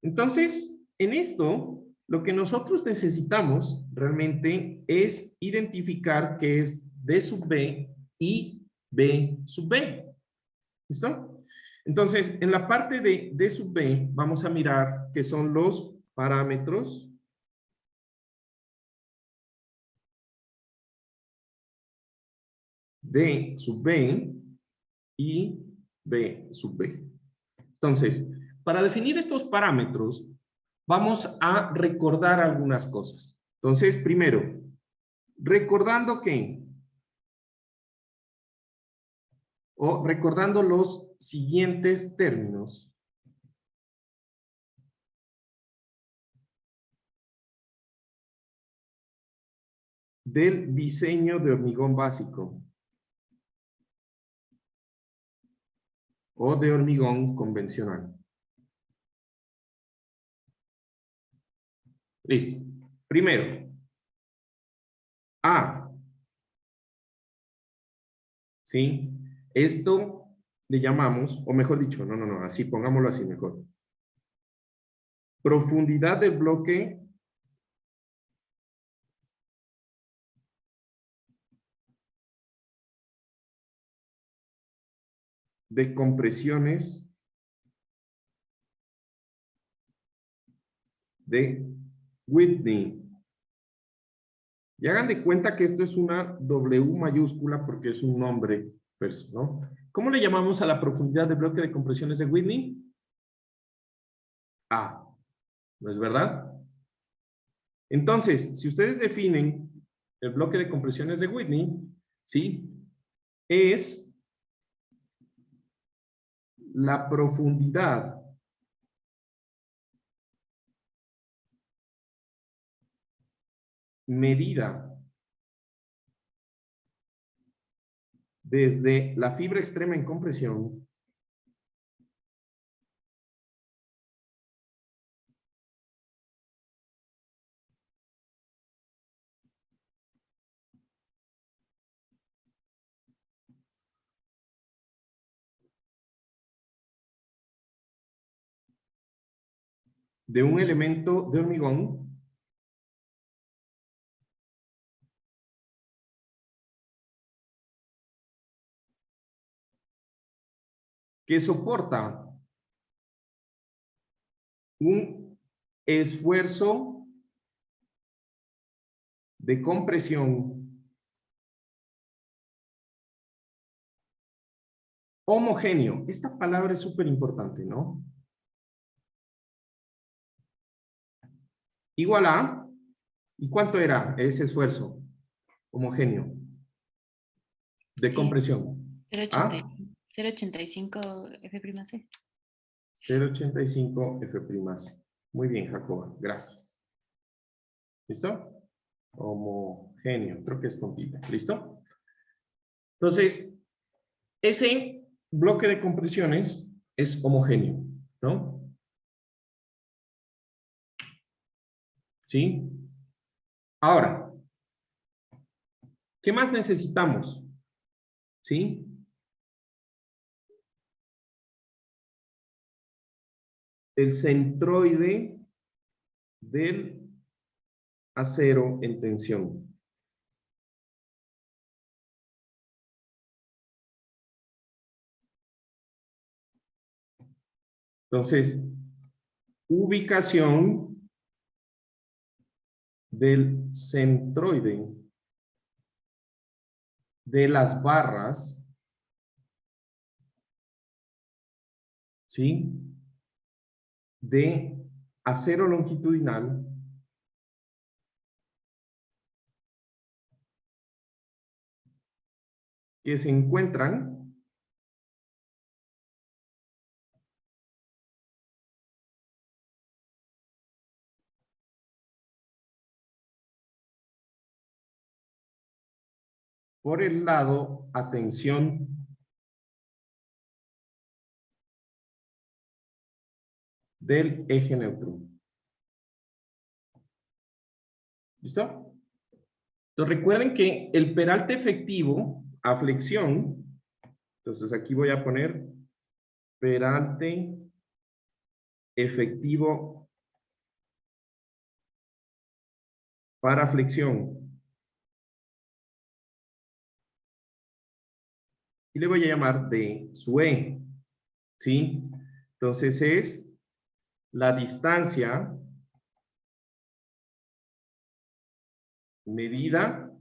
Entonces, en esto, lo que nosotros necesitamos realmente es identificar qué es D sub B y B sub B. ¿Listo? Entonces, en la parte de D sub B, vamos a mirar qué son los parámetros D sub B y B sub B. Entonces, para definir estos parámetros, vamos a recordar algunas cosas. Entonces, primero, recordando recordando los siguientes términos del diseño de hormigón básico o de hormigón convencional. Listo. Primero, A. ¿Sí? Esto le llamamos, o mejor dicho, no, así, pongámoslo así mejor. Profundidad del bloque de compresiones de Whitney. Y hagan de cuenta que esto es una W mayúscula porque es un nombre, pues, ¿no? ¿Cómo le llamamos a la profundidad del bloque de compresiones de Whitney? A. ¿No es verdad? Entonces, si ustedes definen el bloque de compresiones de Whitney, ¿sí? Es la profundidad medida desde la fibra extrema en compresión de un elemento de hormigón que soporta un esfuerzo de compresión homogéneo. Esta palabra es súper importante, ¿no? Igual a, ¿y cuánto era ese esfuerzo homogéneo de compresión? ¿A? 0,85 F'C. 0,85 F'C. Muy bien, Jacoba, gracias. ¿Listo? Homogéneo, creo que es con tilde. ¿Listo? Entonces, ese bloque de compresiones es homogéneo, ¿no? ¿Sí? Ahora, ¿qué más necesitamos? ¿Sí? El centroide del acero en tensión. Entonces, ubicación del centroide de las barras, ¿sí? De acero longitudinal que se encuentran por el lado a tensión del eje neutro. ¿Listo? Entonces recuerden que el peralte efectivo a flexión, entonces aquí voy a poner peralte efectivo para flexión. Y le voy a llamar D sub E. ¿Sí? Entonces es la distancia medida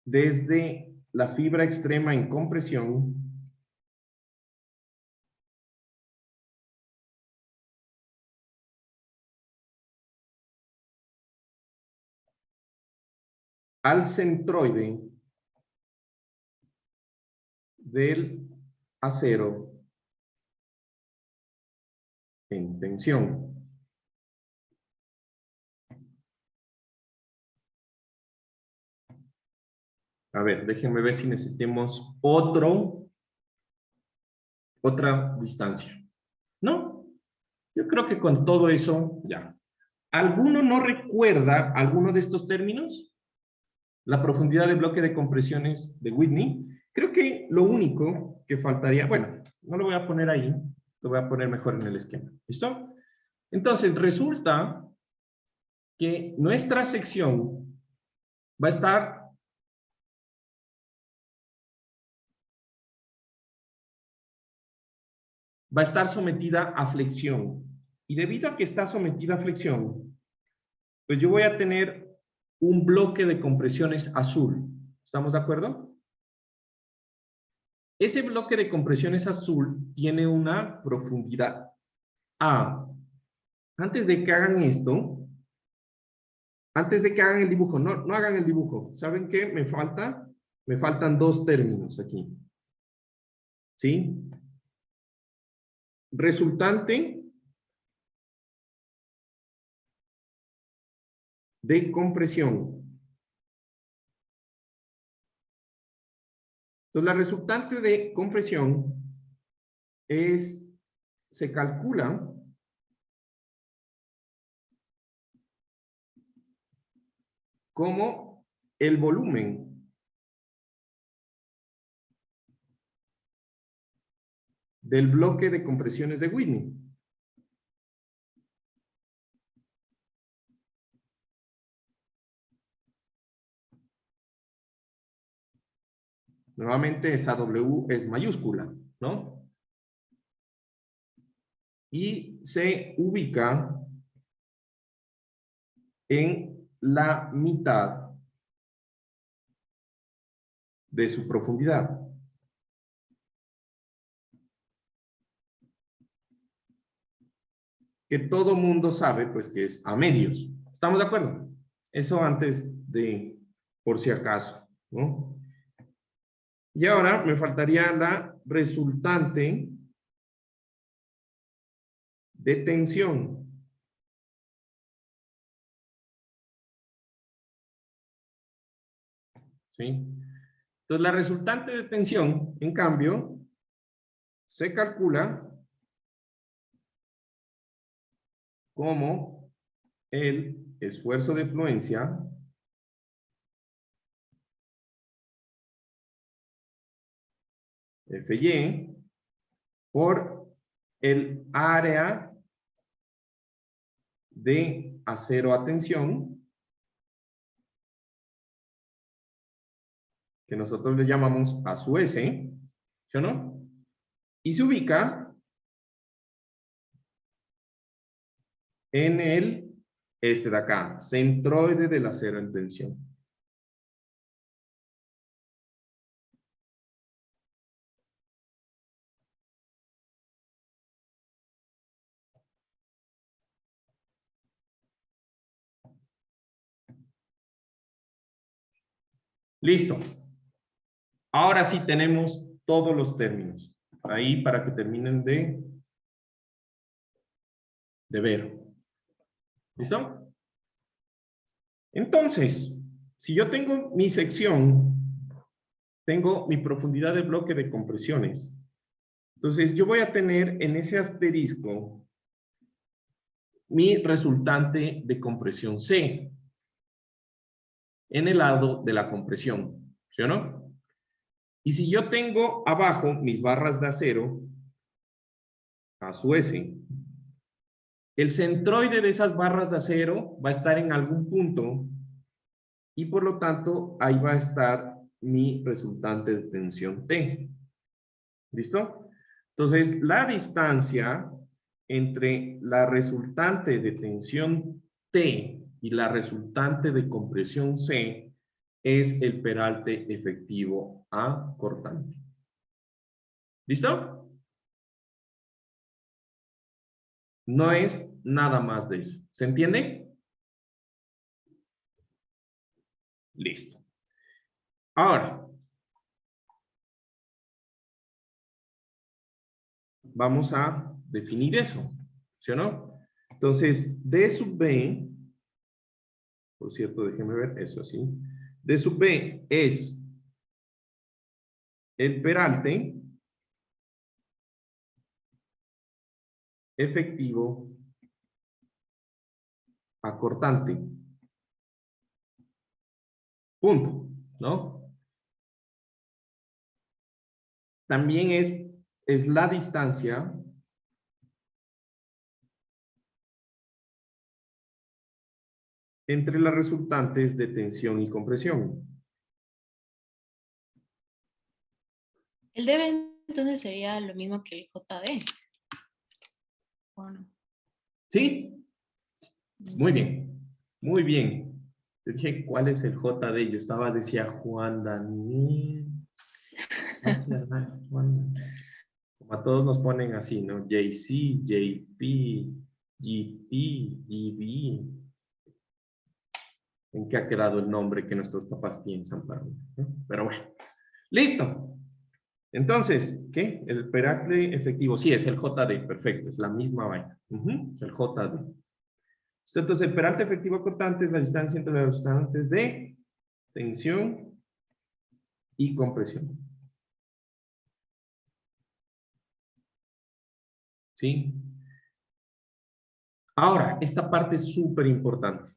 desde la fibra extrema en compresión al centroide del acero en tensión. A ver, déjenme ver si necesitemos otra distancia. ¿No? Yo creo que con todo eso, ya. ¿Alguno no recuerda alguno de estos términos? La profundidad del bloque de compresiones de Whitney. Creo que lo único que faltaría, bueno, no lo voy a poner ahí, lo voy a poner mejor en el esquema. ¿Listo? Entonces, resulta que nuestra sección va a estar sometida a flexión. Y debido a que está sometida a flexión, pues yo voy a tener un bloque de compresiones azul. ¿Estamos de acuerdo? Ese bloque de compresiones azul tiene una profundidad A. Antes de que hagan esto, antes de que hagan el dibujo, no hagan el dibujo. ¿Saben qué? Me faltan dos términos aquí. ¿Sí? Resultante de compresión. Entonces, la resultante de compresión se calcula como el volumen del bloque de compresiones de Whitney. Nuevamente esa W es mayúscula, ¿no? Y se ubica en la mitad de su profundidad. Que todo mundo sabe, pues, que es a medios. ¿Estamos de acuerdo? Eso antes de, por si acaso, ¿no? Y ahora me faltaría la resultante de tensión. ¿Sí? Entonces, la resultante de tensión, en cambio, se calcula como el esfuerzo de fluencia Fy por el área de acero a tensión, que nosotros le llamamos A sub S, ¿sí o no? Y se ubica en este de acá, centroide del acero en tensión. Listo. Ahora sí tenemos todos los términos. Ahí para que terminen de ver. ¿Listo? Entonces, si yo tengo mi sección, tengo mi profundidad de bloque de compresiones. Entonces, yo voy a tener en ese asterisco mi resultante de compresión C en el lado de la compresión, ¿sí o no? Y si yo tengo abajo mis barras de acero, A sub S, el centroide de esas barras de acero va a estar en algún punto y por lo tanto ahí va a estar mi resultante de tensión T. ¿Listo? Entonces, la distancia entre la resultante de tensión T y la resultante de compresión C es el peralte efectivo A cortante. ¿Listo? No es nada más de eso. ¿Se entiende? Listo. Ahora, vamos a definir eso, ¿sí o no? Entonces, D sub B, por cierto, déjenme ver, eso así. D sub B es el peralte efectivo acortante. Punto, ¿no? También es la distancia entre las resultantes de tensión y compresión. El dB entonces sería lo mismo que el JD. ¿O no? ¿Sí? Muy bien, muy bien. Te dije, ¿cuál es el JD? Yo decía Juan Daniel. Como a todos nos ponen así, ¿no? JC, JP, GT, GB. ¿En qué ha quedado el nombre que nuestros papás piensan para mí? ¿No? Pero bueno, listo. Entonces, ¿qué? El peracle efectivo. Sí, es el JD, perfecto, es la misma vaina. El JD. Entonces, el peralte efectivo cortante es la distancia entre las resultantes de tensión y compresión. ¿Sí? Ahora, esta parte es súper importante.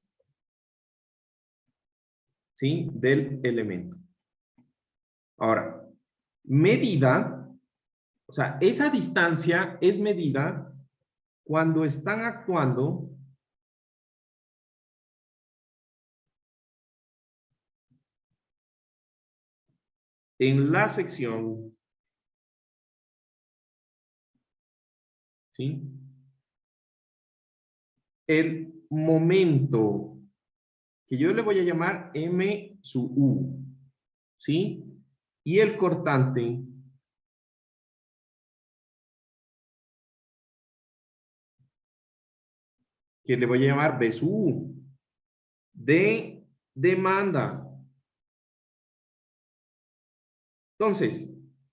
¿Sí? Del elemento. Ahora, medida, o sea, esa distancia es medida cuando están actuando en la sección, ¿sí? El momento que yo le voy a llamar M sub U, ¿sí? Y el cortante que le voy a llamar B sub U, de demanda. Entonces,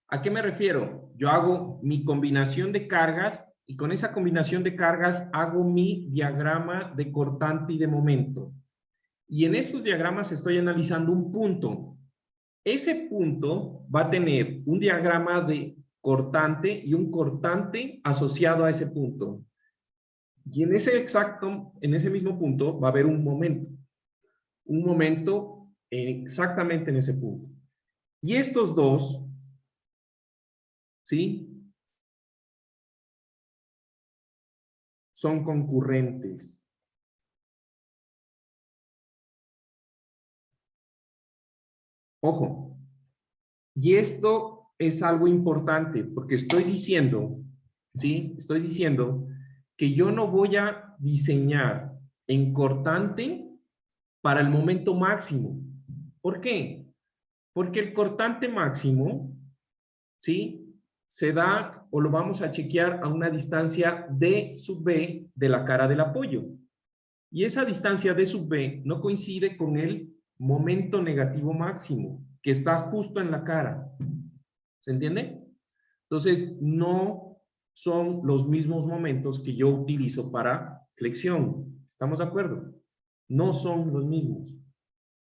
¿a qué me refiero? Yo hago mi combinación de cargas y con esa combinación de cargas hago mi diagrama de cortante y de momento. Y en esos diagramas estoy analizando un punto. Ese punto va a tener un diagrama de cortante y un cortante asociado a ese punto. Y en ese mismo punto va a haber un momento. Un momento exactamente en ese punto. Y estos dos, ¿sí? Son concurrentes. Ojo. Y esto es algo importante porque estoy diciendo, ¿sí? Estoy diciendo que yo no voy a diseñar en cortante para el momento máximo. ¿Por qué? Porque el cortante máximo, ¿sí? Se da o lo vamos a chequear a una distancia D sub B de la cara del apoyo. Y esa distancia D sub B no coincide con el momento negativo máximo, que está justo en la cara. ¿Se entiende? Entonces, no son los mismos momentos que yo utilizo para flexión. ¿Estamos de acuerdo? No son los mismos.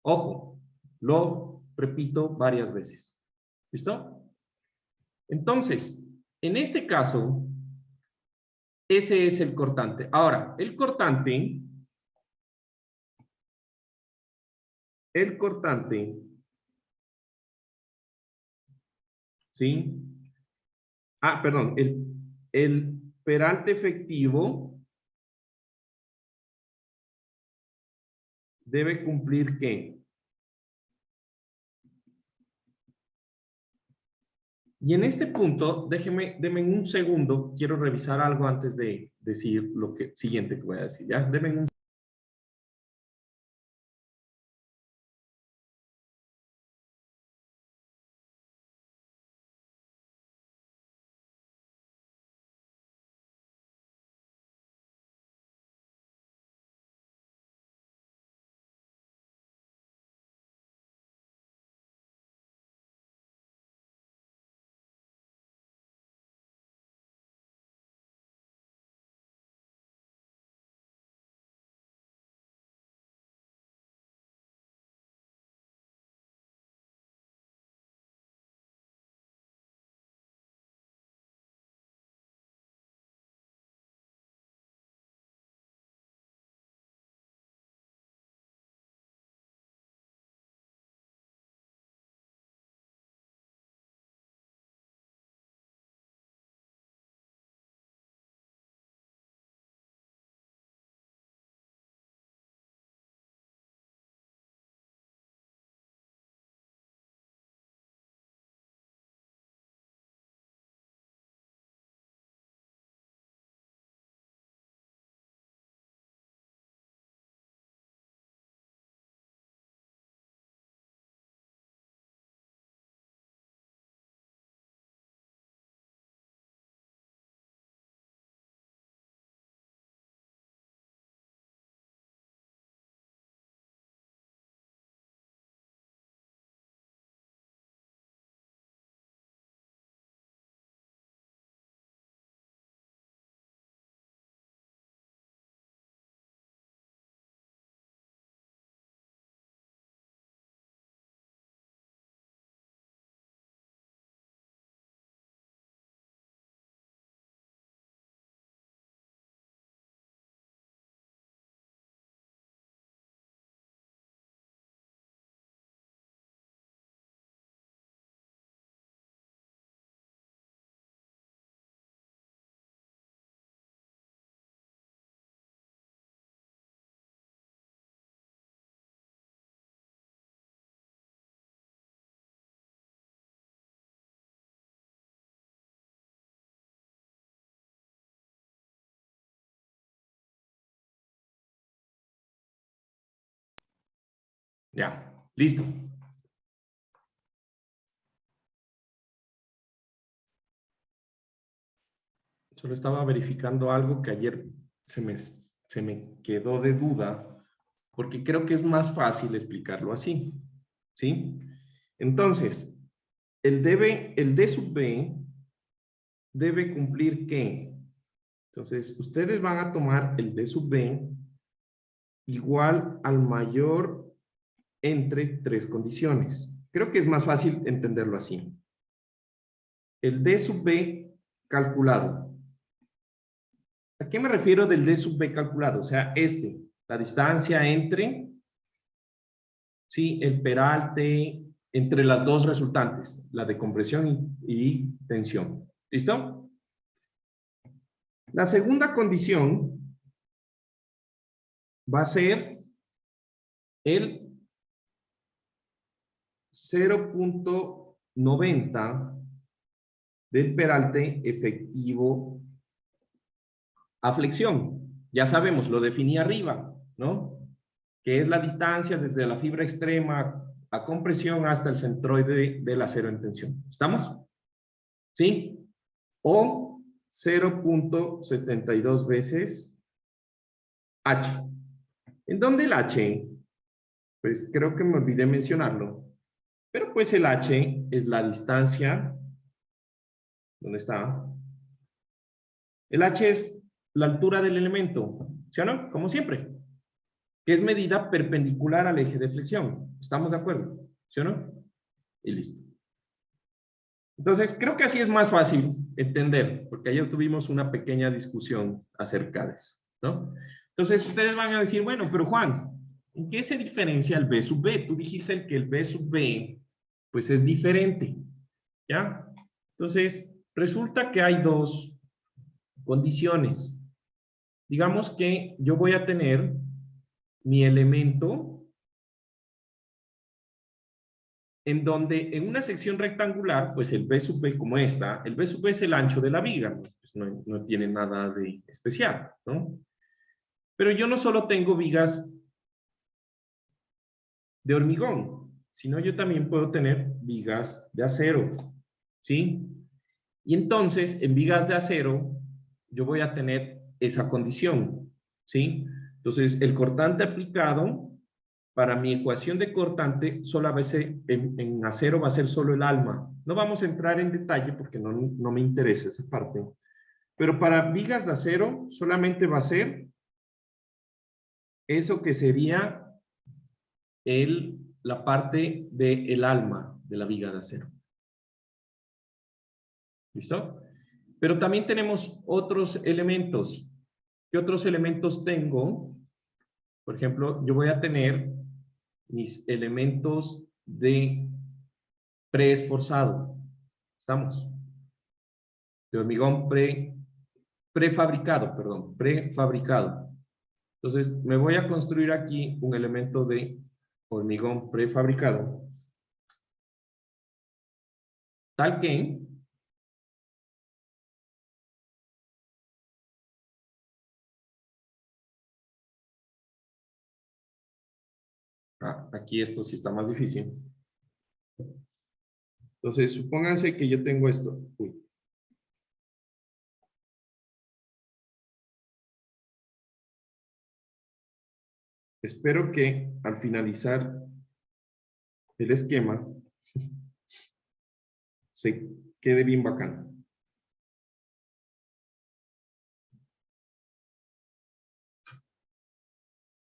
Ojo, lo repito varias veces. ¿Listo? Entonces, en este caso, ese es el cortante. Ahora, el cortante, ¿sí? Ah, perdón, el peralte efectivo debe cumplir ¿qué? Y en este punto, denme un segundo, quiero revisar algo antes de decir lo siguiente que voy a decir, ¿ya? Denme un Ya, listo. Solo estaba verificando algo que ayer se me quedó de duda, porque creo que es más fácil explicarlo así, ¿sí? Entonces, el D sub B debe cumplir ¿qué? Entonces, ustedes van a tomar el D sub B igual al mayor entre tres condiciones. Creo que es más fácil entenderlo así. El D sub B calculado. ¿A qué me refiero del D sub B calculado? O sea, la distancia entre, sí, el peralte, entre las dos resultantes, la de compresión y tensión. ¿Listo? La segunda condición va a ser el 0.90 del peralte efectivo a flexión. Ya sabemos, lo definí arriba, ¿no? Que es la distancia desde la fibra extrema a compresión hasta el centroide del acero en tensión. ¿Estamos? ¿Sí? O 0.72 veces H. ¿En dónde el H? Pues creo que me olvidé mencionarlo. Pero pues el H es la distancia. ¿Dónde está? El H es la altura del elemento, ¿sí o no? Como siempre. Que es medida perpendicular al eje de flexión. ¿Estamos de acuerdo? ¿Sí o no? Y listo. Entonces, creo que así es más fácil entender, porque ayer tuvimos una pequeña discusión acerca de eso, ¿no? Entonces, ustedes van a decir, bueno, pero Juan, ¿en qué se diferencia el B sub B? Tú dijiste que el B sub B, pues es diferente, ¿ya? Entonces, resulta que hay dos condiciones. Digamos que yo voy a tener mi elemento en donde en una sección rectangular, pues el B sub B como esta, el B sub B es el ancho de la viga, pues no tiene nada de especial, ¿no? Pero yo no solo tengo vigas de hormigón, sino yo también puedo tener vigas de acero, ¿sí? Y entonces, en vigas de acero, yo voy a tener esa condición, ¿sí? Entonces, el cortante aplicado, para mi ecuación de cortante, solo a veces en acero va a ser solo el alma. No vamos a entrar en detalle porque no me interesa esa parte. Pero para vigas de acero, solamente va a ser eso que sería la parte del alma de la viga de acero. ¿Listo? Pero también tenemos otros elementos. ¿Qué otros elementos tengo? Por ejemplo, yo voy a tener mis elementos de preesforzado. ¿Estamos? De hormigón prefabricado, perdón, prefabricado. Entonces, me voy a construir aquí un elemento de hormigón prefabricado. Tal que aquí esto sí está más difícil. Entonces, supónganse que yo tengo esto. Uy. Espero que al finalizar el esquema se quede bien bacano.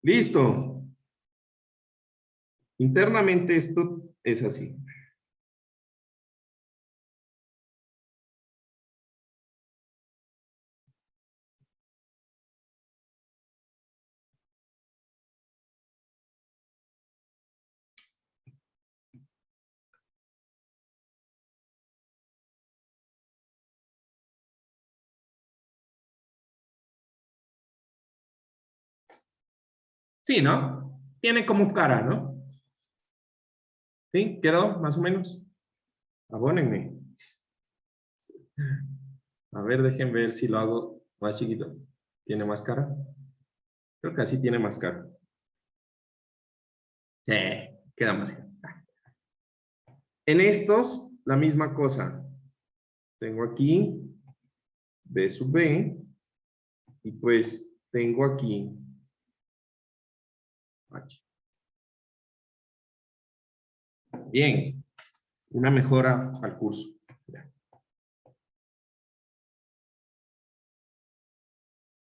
Listo. Internamente esto es así. Sí, ¿no? Tiene como cara, ¿no? ¿Sí? ¿Quedó más o menos? Abónenme. A ver, dejen ver si lo hago más chiquito. ¿Tiene más cara? Creo que así tiene más cara. Sí, queda más. En estos, la misma cosa. Tengo aquí B sub B y pues tengo aquí H. Bien, una mejora al curso.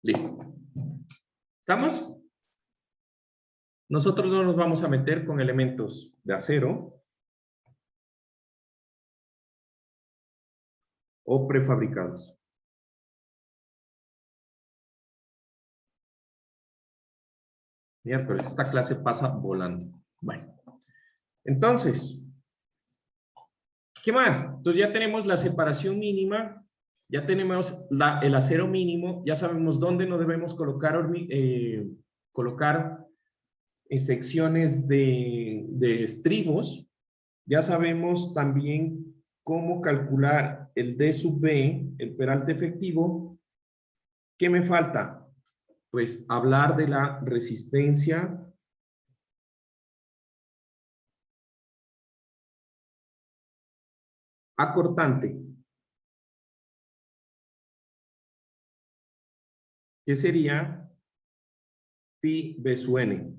Listo. ¿Estamos? Nosotros no nos vamos a meter con elementos de acero o prefabricados. Miércoles, esta clase pasa volando. Bueno, entonces, ¿qué más? Entonces ya tenemos la separación mínima, ya tenemos el acero mínimo, ya sabemos dónde no debemos colocar, secciones de estribos, ya sabemos también cómo calcular el D sub B, el peralte efectivo. ¿Qué me falta? Pues hablar de la resistencia acortante, que sería phi B sub n.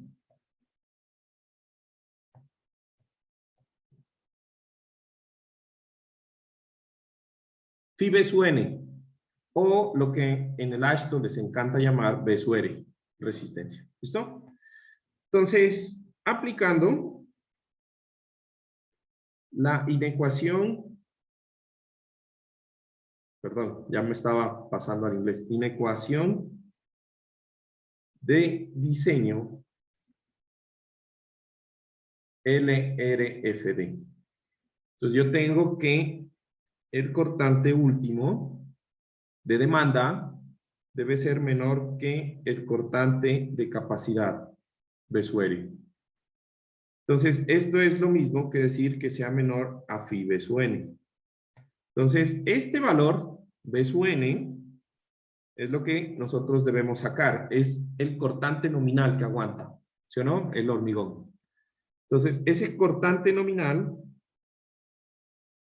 Phi B sub n, o lo que en el Ashton les encanta llamar B sub r, resistencia. ¿Listo? Entonces, aplicando la inecuación, perdón, ya me estaba pasando al inglés, inecuación de diseño LRFD. Entonces yo tengo que el cortante último de demanda debe ser menor que el cortante de capacidad, B sub R. Entonces, esto es lo mismo que decir que sea menor a phi B sub n. Entonces, este valor, B sub n, es lo que nosotros debemos sacar. Es el cortante nominal que aguanta, ¿sí o no? El hormigón. Entonces, ese cortante nominal,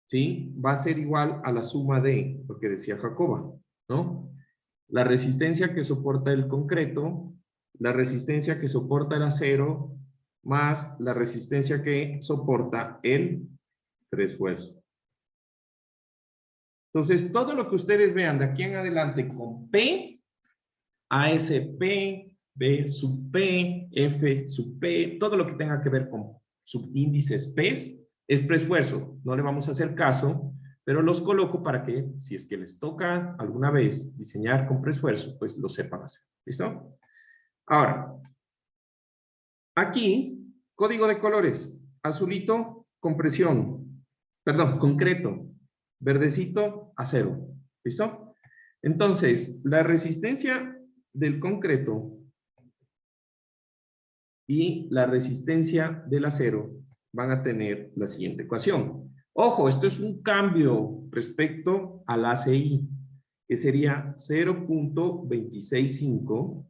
¿sí? Va a ser igual a la suma de lo que decía Jacoba, ¿no? La resistencia que soporta el concreto, la resistencia que soporta el acero, más la resistencia que soporta el refuerzo. Entonces, todo lo que ustedes vean de aquí en adelante con P, ASP, B sub P, F sub P, todo lo que tenga que ver con subíndices P es preesfuerzo. No le vamos a hacer caso, pero los coloco para que, si es que les toca alguna vez diseñar con preesfuerzo, pues lo sepan hacer. ¿Listo? Ahora, aquí, código de colores. Azulito, compresión. Perdón, concreto. Verdecito, acero. ¿Listo? Entonces, la resistencia del concreto y la resistencia del acero van a tener la siguiente ecuación. Ojo, esto es un cambio respecto al ACI, que sería 0.265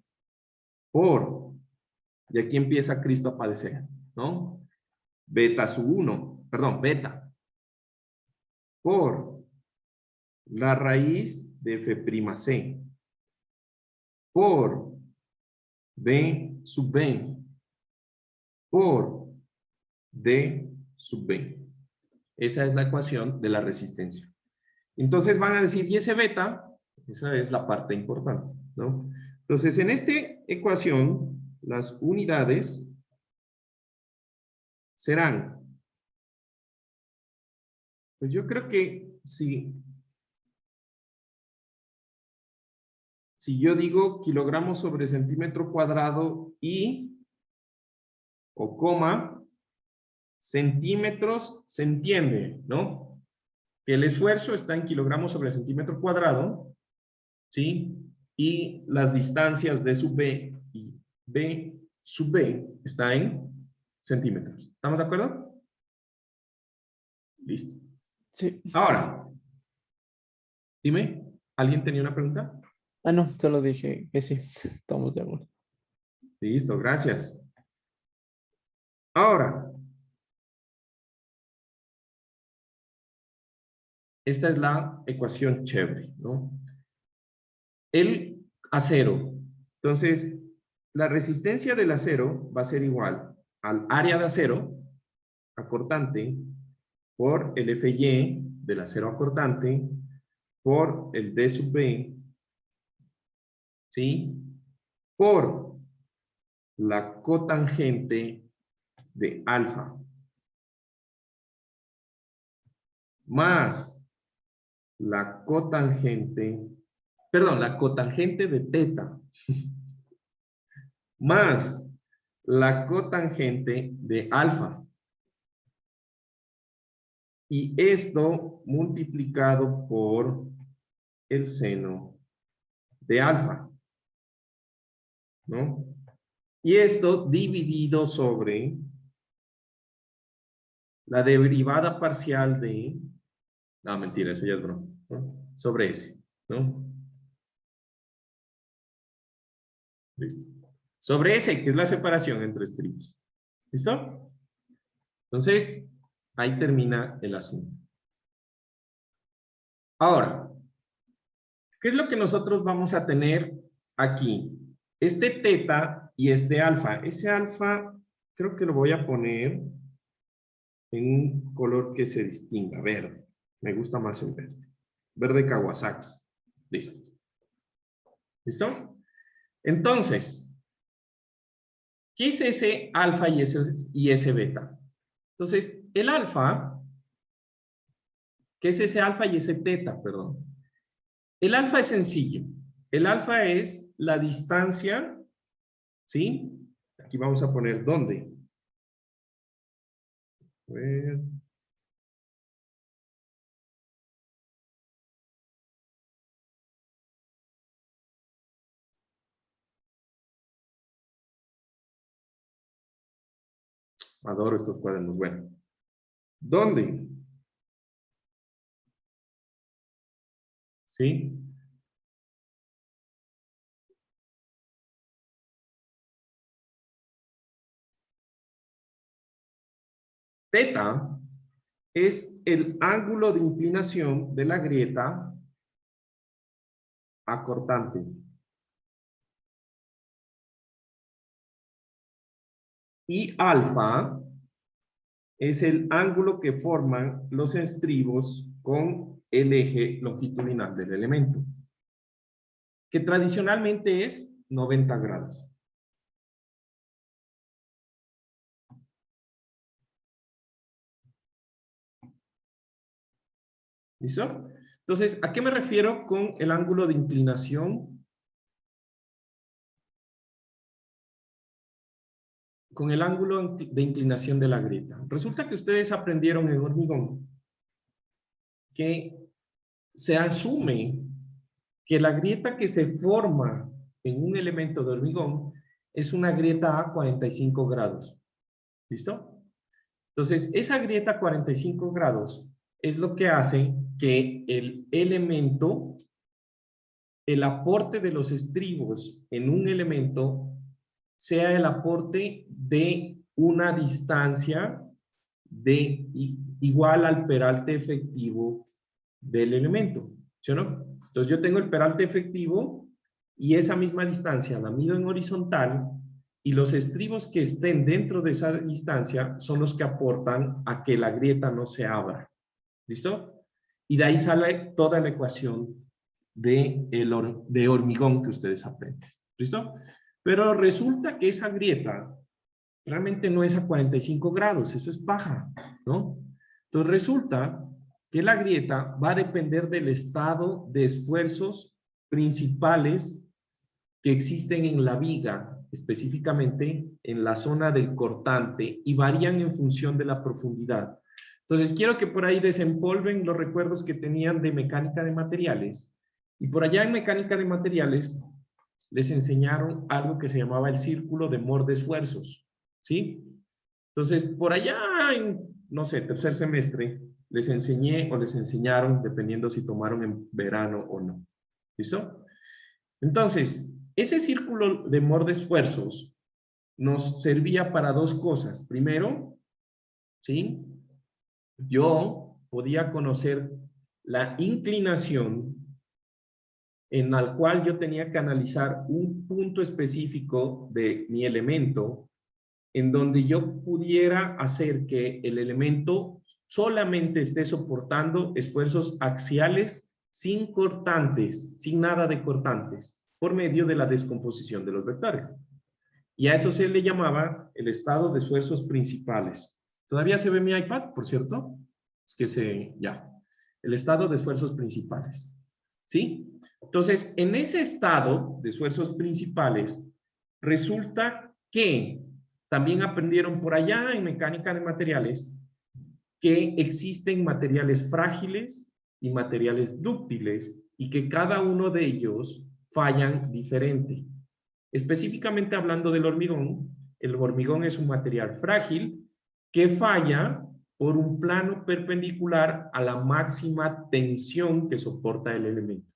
por, y aquí empieza Cristo a padecer, ¿no? Beta sub 1, perdón, beta, por la raíz de F'C, por B sub B, por D sub B. Esa es la ecuación de la resistencia. Entonces van a decir, ¿y ese beta? Esa es la parte importante, ¿no? Entonces, en esta ecuación, las unidades serán, pues yo creo que si yo digo kilogramos sobre centímetro cuadrado y, o coma, centímetros, se entiende, ¿no? Que el esfuerzo está en kilogramos sobre centímetro cuadrado, ¿sí? Y las distancias D sub B y B sub B está en centímetros. ¿Estamos de acuerdo? Listo. Sí. Ahora, dime, ¿alguien tenía una pregunta? Ah, no, solo dije que sí. Estamos de acuerdo. Listo, gracias. Ahora, esta es la ecuación chévere, ¿no? El acero. Entonces, la resistencia del acero va a ser igual al área de acero acortante por el Fy del acero acortante por el D sub B, ¿sí? Por la cotangente de alfa más la cotangente, perdón, la cotangente de teta más la cotangente de alfa. Y esto multiplicado por el seno de alfa, ¿no? Y esto dividido sobre la derivada parcial de... No, mentira, eso ya es broma, ¿no? Sobre ese, ¿no? Listo. Sobre ese, que es la separación entre estribos. ¿Listo? Entonces, ahí termina el asunto. Ahora, ¿qué es lo que nosotros vamos a tener aquí? Este teta y este alfa. Ese alfa, creo que lo voy a poner en un color que se distinga, verde. Me gusta más el verde. Verde Kawasaki. Listo. ¿Listo? Entonces, ¿qué es ese alfa y ese beta? Entonces, el alfa, ¿qué es ese alfa y ese teta? Perdón. El alfa es sencillo. El alfa es la distancia, ¿sí? Aquí vamos a poner ¿dónde? A ver. Adoro estos cuadernos. Bueno. ¿Dónde? ¿Sí? Teta es el ángulo de inclinación de la grieta acortante. Y alfa es el ángulo que forman los estribos con el eje longitudinal del elemento, que tradicionalmente es 90 grados. ¿Listo? Entonces, ¿a qué me refiero con el ángulo de inclinación? Con el ángulo de inclinación de la grieta. Resulta que ustedes aprendieron en hormigón que se asume que la grieta que se forma en un elemento de hormigón es una grieta a 45 grados. ¿Listo? Entonces, esa grieta a 45 grados es lo que hace que el elemento, el aporte de los estribos en un elemento sea el aporte de una distancia de igual al peralte efectivo del elemento, ¿sí o no? Entonces yo tengo el peralte efectivo y esa misma distancia la mido en horizontal y los estribos que estén dentro de esa distancia son los que aportan a que la grieta no se abra. ¿Listo? Y de ahí sale toda la ecuación de hormigón que ustedes aprenden. ¿Listo? Pero resulta que esa grieta realmente no es a 45 grados, eso es paja, ¿no? Entonces resulta que la grieta va a depender del estado de esfuerzos principales que existen en la viga, específicamente en la zona del cortante, y varían en función de la profundidad. Entonces quiero que por ahí desempolven los recuerdos que tenían de mecánica de materiales, y por allá en mecánica de materiales les enseñaron algo que se llamaba el círculo de Mohr de esfuerzos, ¿sí? Entonces, por allá en, no sé, tercer semestre, les enseñé o les enseñaron, dependiendo si tomaron en verano o no. ¿Listo? Entonces, ese círculo de Mohr de esfuerzos nos servía para dos cosas. Primero, ¿sí? Yo podía conocer la inclinación en la cual yo tenía que analizar un punto específico de mi elemento, en donde yo pudiera hacer que el elemento solamente esté soportando esfuerzos axiales sin cortantes, sin nada de cortantes, por medio de la descomposición de los vectores. Y a eso se le llamaba el estado de esfuerzos principales. ¿Todavía se ve mi iPad, por cierto? Es que ya. El estado de esfuerzos principales. ¿Sí? Entonces, en ese estado de esfuerzos principales, resulta que también aprendieron por allá en mecánica de materiales que existen materiales frágiles y materiales dúctiles y que cada uno de ellos fallan diferente. Específicamente hablando del hormigón, el hormigón es un material frágil que falla por un plano perpendicular a la máxima tensión que soporta el elemento.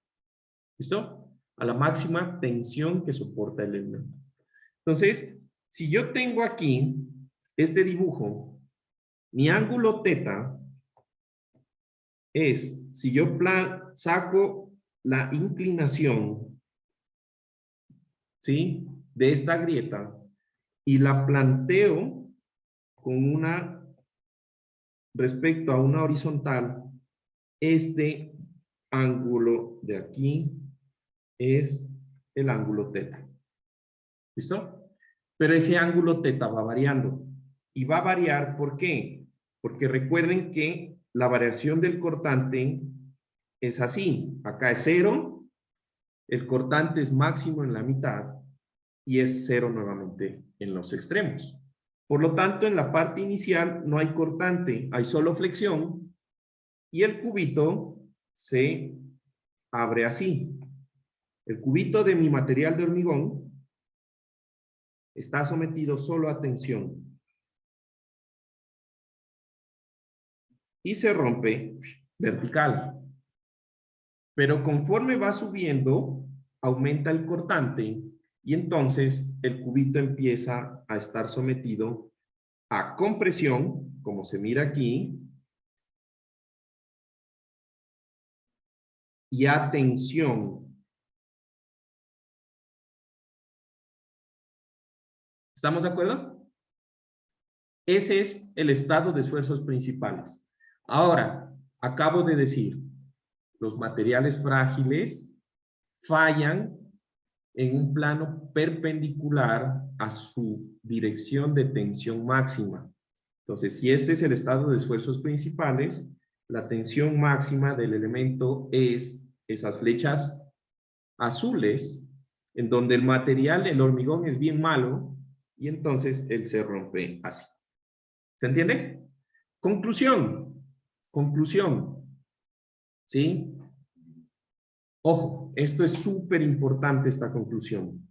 ¿Listo? A la máxima tensión que soporta el elemento. Entonces, si yo tengo aquí este dibujo, mi ángulo θ es, si yo saco la inclinación, ¿sí?, de esta grieta y la planteo con una, respecto a una horizontal, este ángulo de aquí es el ángulo θ. ¿Listo? Pero ese ángulo θ va variando. Y va a variar, ¿por qué? Porque recuerden que la variación del cortante es así. Acá es 0, el cortante es máximo en la mitad y es 0 nuevamente en los extremos. Por lo tanto, en la parte inicial no hay cortante, hay solo flexión y el cubito se abre así. El cubito de mi material de hormigón está sometido solo a tensión y se rompe vertical. Pero conforme va subiendo, aumenta el cortante y entonces el cubito empieza a estar sometido a compresión, como se mira aquí, y a tensión. ¿Estamos de acuerdo? Ese es el estado de esfuerzos principales. Ahora, acabo de decir, los materiales frágiles fallan en un plano perpendicular a su dirección de tensión máxima. Entonces, si este es el estado de esfuerzos principales, la tensión máxima del elemento es esas flechas azules, en donde el material, el hormigón, es bien malo, y entonces él se rompe así. ¿Se entiende? Conclusión. Conclusión. ¿Sí? Ojo, esto es súper importante, esta conclusión.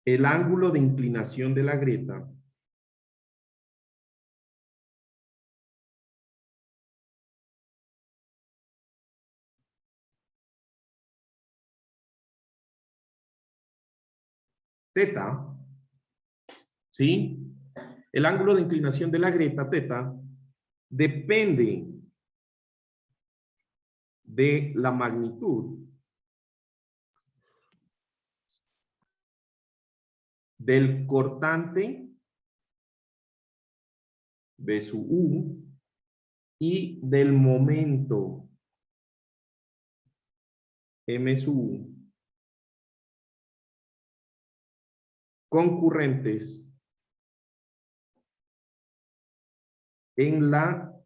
El ángulo de inclinación de la grieta θ, ¿sí? El ángulo de inclinación de la grieta θ depende de la magnitud del cortante B sub U y del momento M sub U concurrentes en la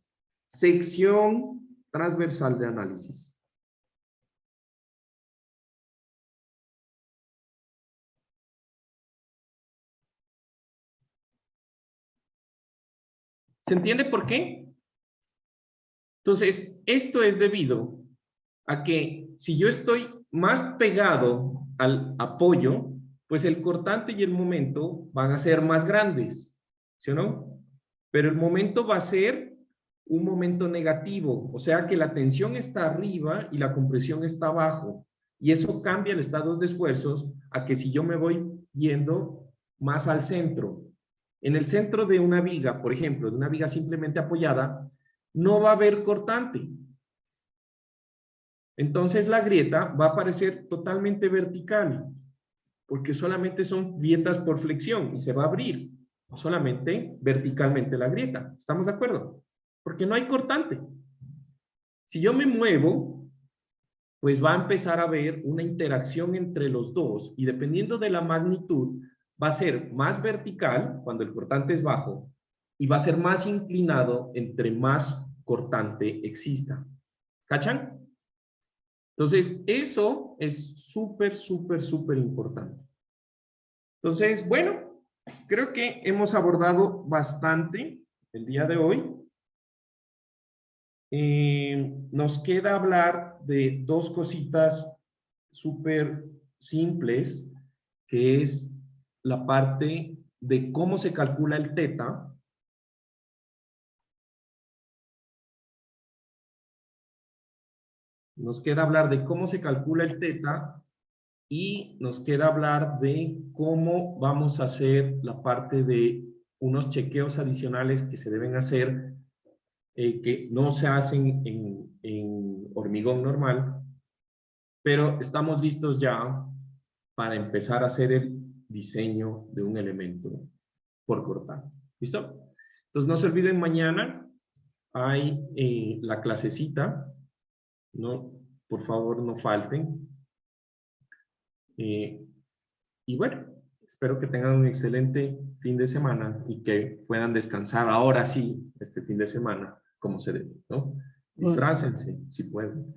sección transversal de análisis. ¿Se entiende por qué? Entonces, esto es debido a que si yo estoy más pegado al apoyo, pues el cortante y el momento van a ser más grandes, ¿sí o no? Pero el momento va a ser un momento negativo, o sea que la tensión está arriba y la compresión está abajo, y eso cambia el estado de esfuerzos a que si yo me voy yendo más al centro. En el centro de una viga, por ejemplo, de una viga simplemente apoyada, no va a haber cortante. Entonces la grieta va a aparecer totalmente vertical, porque solamente son grietas por flexión y se va a abrir solamente verticalmente la grieta. ¿Estamos de acuerdo? Porque no hay cortante. Si yo me muevo, pues va a empezar a haber una interacción entre los dos y dependiendo de la magnitud, va a ser más vertical cuando el cortante es bajo y va a ser más inclinado entre más cortante exista. ¿Cachan? Entonces, eso es súper, súper, súper importante. Entonces, bueno, creo que hemos abordado bastante el día de hoy. Nos queda hablar de dos cositas súper simples, que es la parte de cómo se calcula el teta. Nos queda hablar de cómo se calcula el teta y nos queda hablar de cómo vamos a hacer la parte de unos chequeos adicionales que se deben hacer, que no se hacen en hormigón normal, pero estamos listos ya para empezar a hacer el diseño de un elemento por cortar. ¿Listo? Entonces no se olviden, mañana hay la clasecita, ¿no? Por favor, no falten. Y bueno, espero que tengan un excelente fin de semana y que puedan descansar ahora sí, este fin de semana, como se debe, ¿no? Disfrácense, si pueden.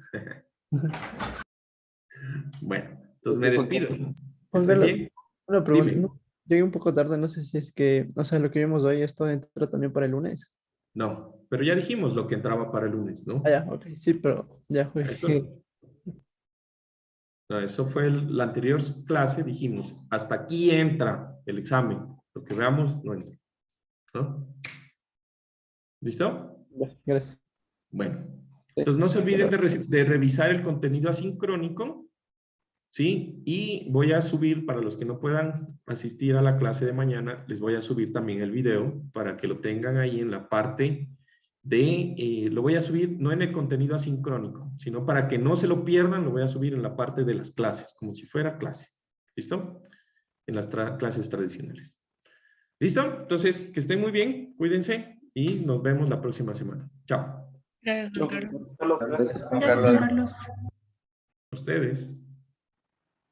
Bueno, entonces me despido. Juan ¿Están Carlos, bien? una pregunta. Dime. Llegué un poco tarde, no sé si es que, o sea, lo que vimos hoy, esto entra también para el lunes. No, pero ya dijimos lo que entraba para el lunes, ¿no? Ah, ya, ok, sí, pero ya fue. Eso, no, eso fue la anterior clase, dijimos, hasta aquí entra el examen. Lo que veamos no entra, ¿no? ¿Listo? Ya, gracias. Bueno, Sí. entonces no se olviden de revisar el contenido asincrónico, ¿sí? Y voy a subir, para los que no puedan asistir a la clase de mañana, les voy a subir también el video para que lo tengan ahí en la parte de, lo voy a subir no en el contenido asincrónico, sino para que no se lo pierdan, lo voy a subir en la parte de las clases, como si fuera clase. ¿Listo? En las clases tradicionales. ¿Listo? Entonces, que estén muy bien, cuídense y nos vemos la próxima semana. Chao. Gracias, Juan Carlos. Carlos, gracias. Gracias, Juan Carlos. A ustedes.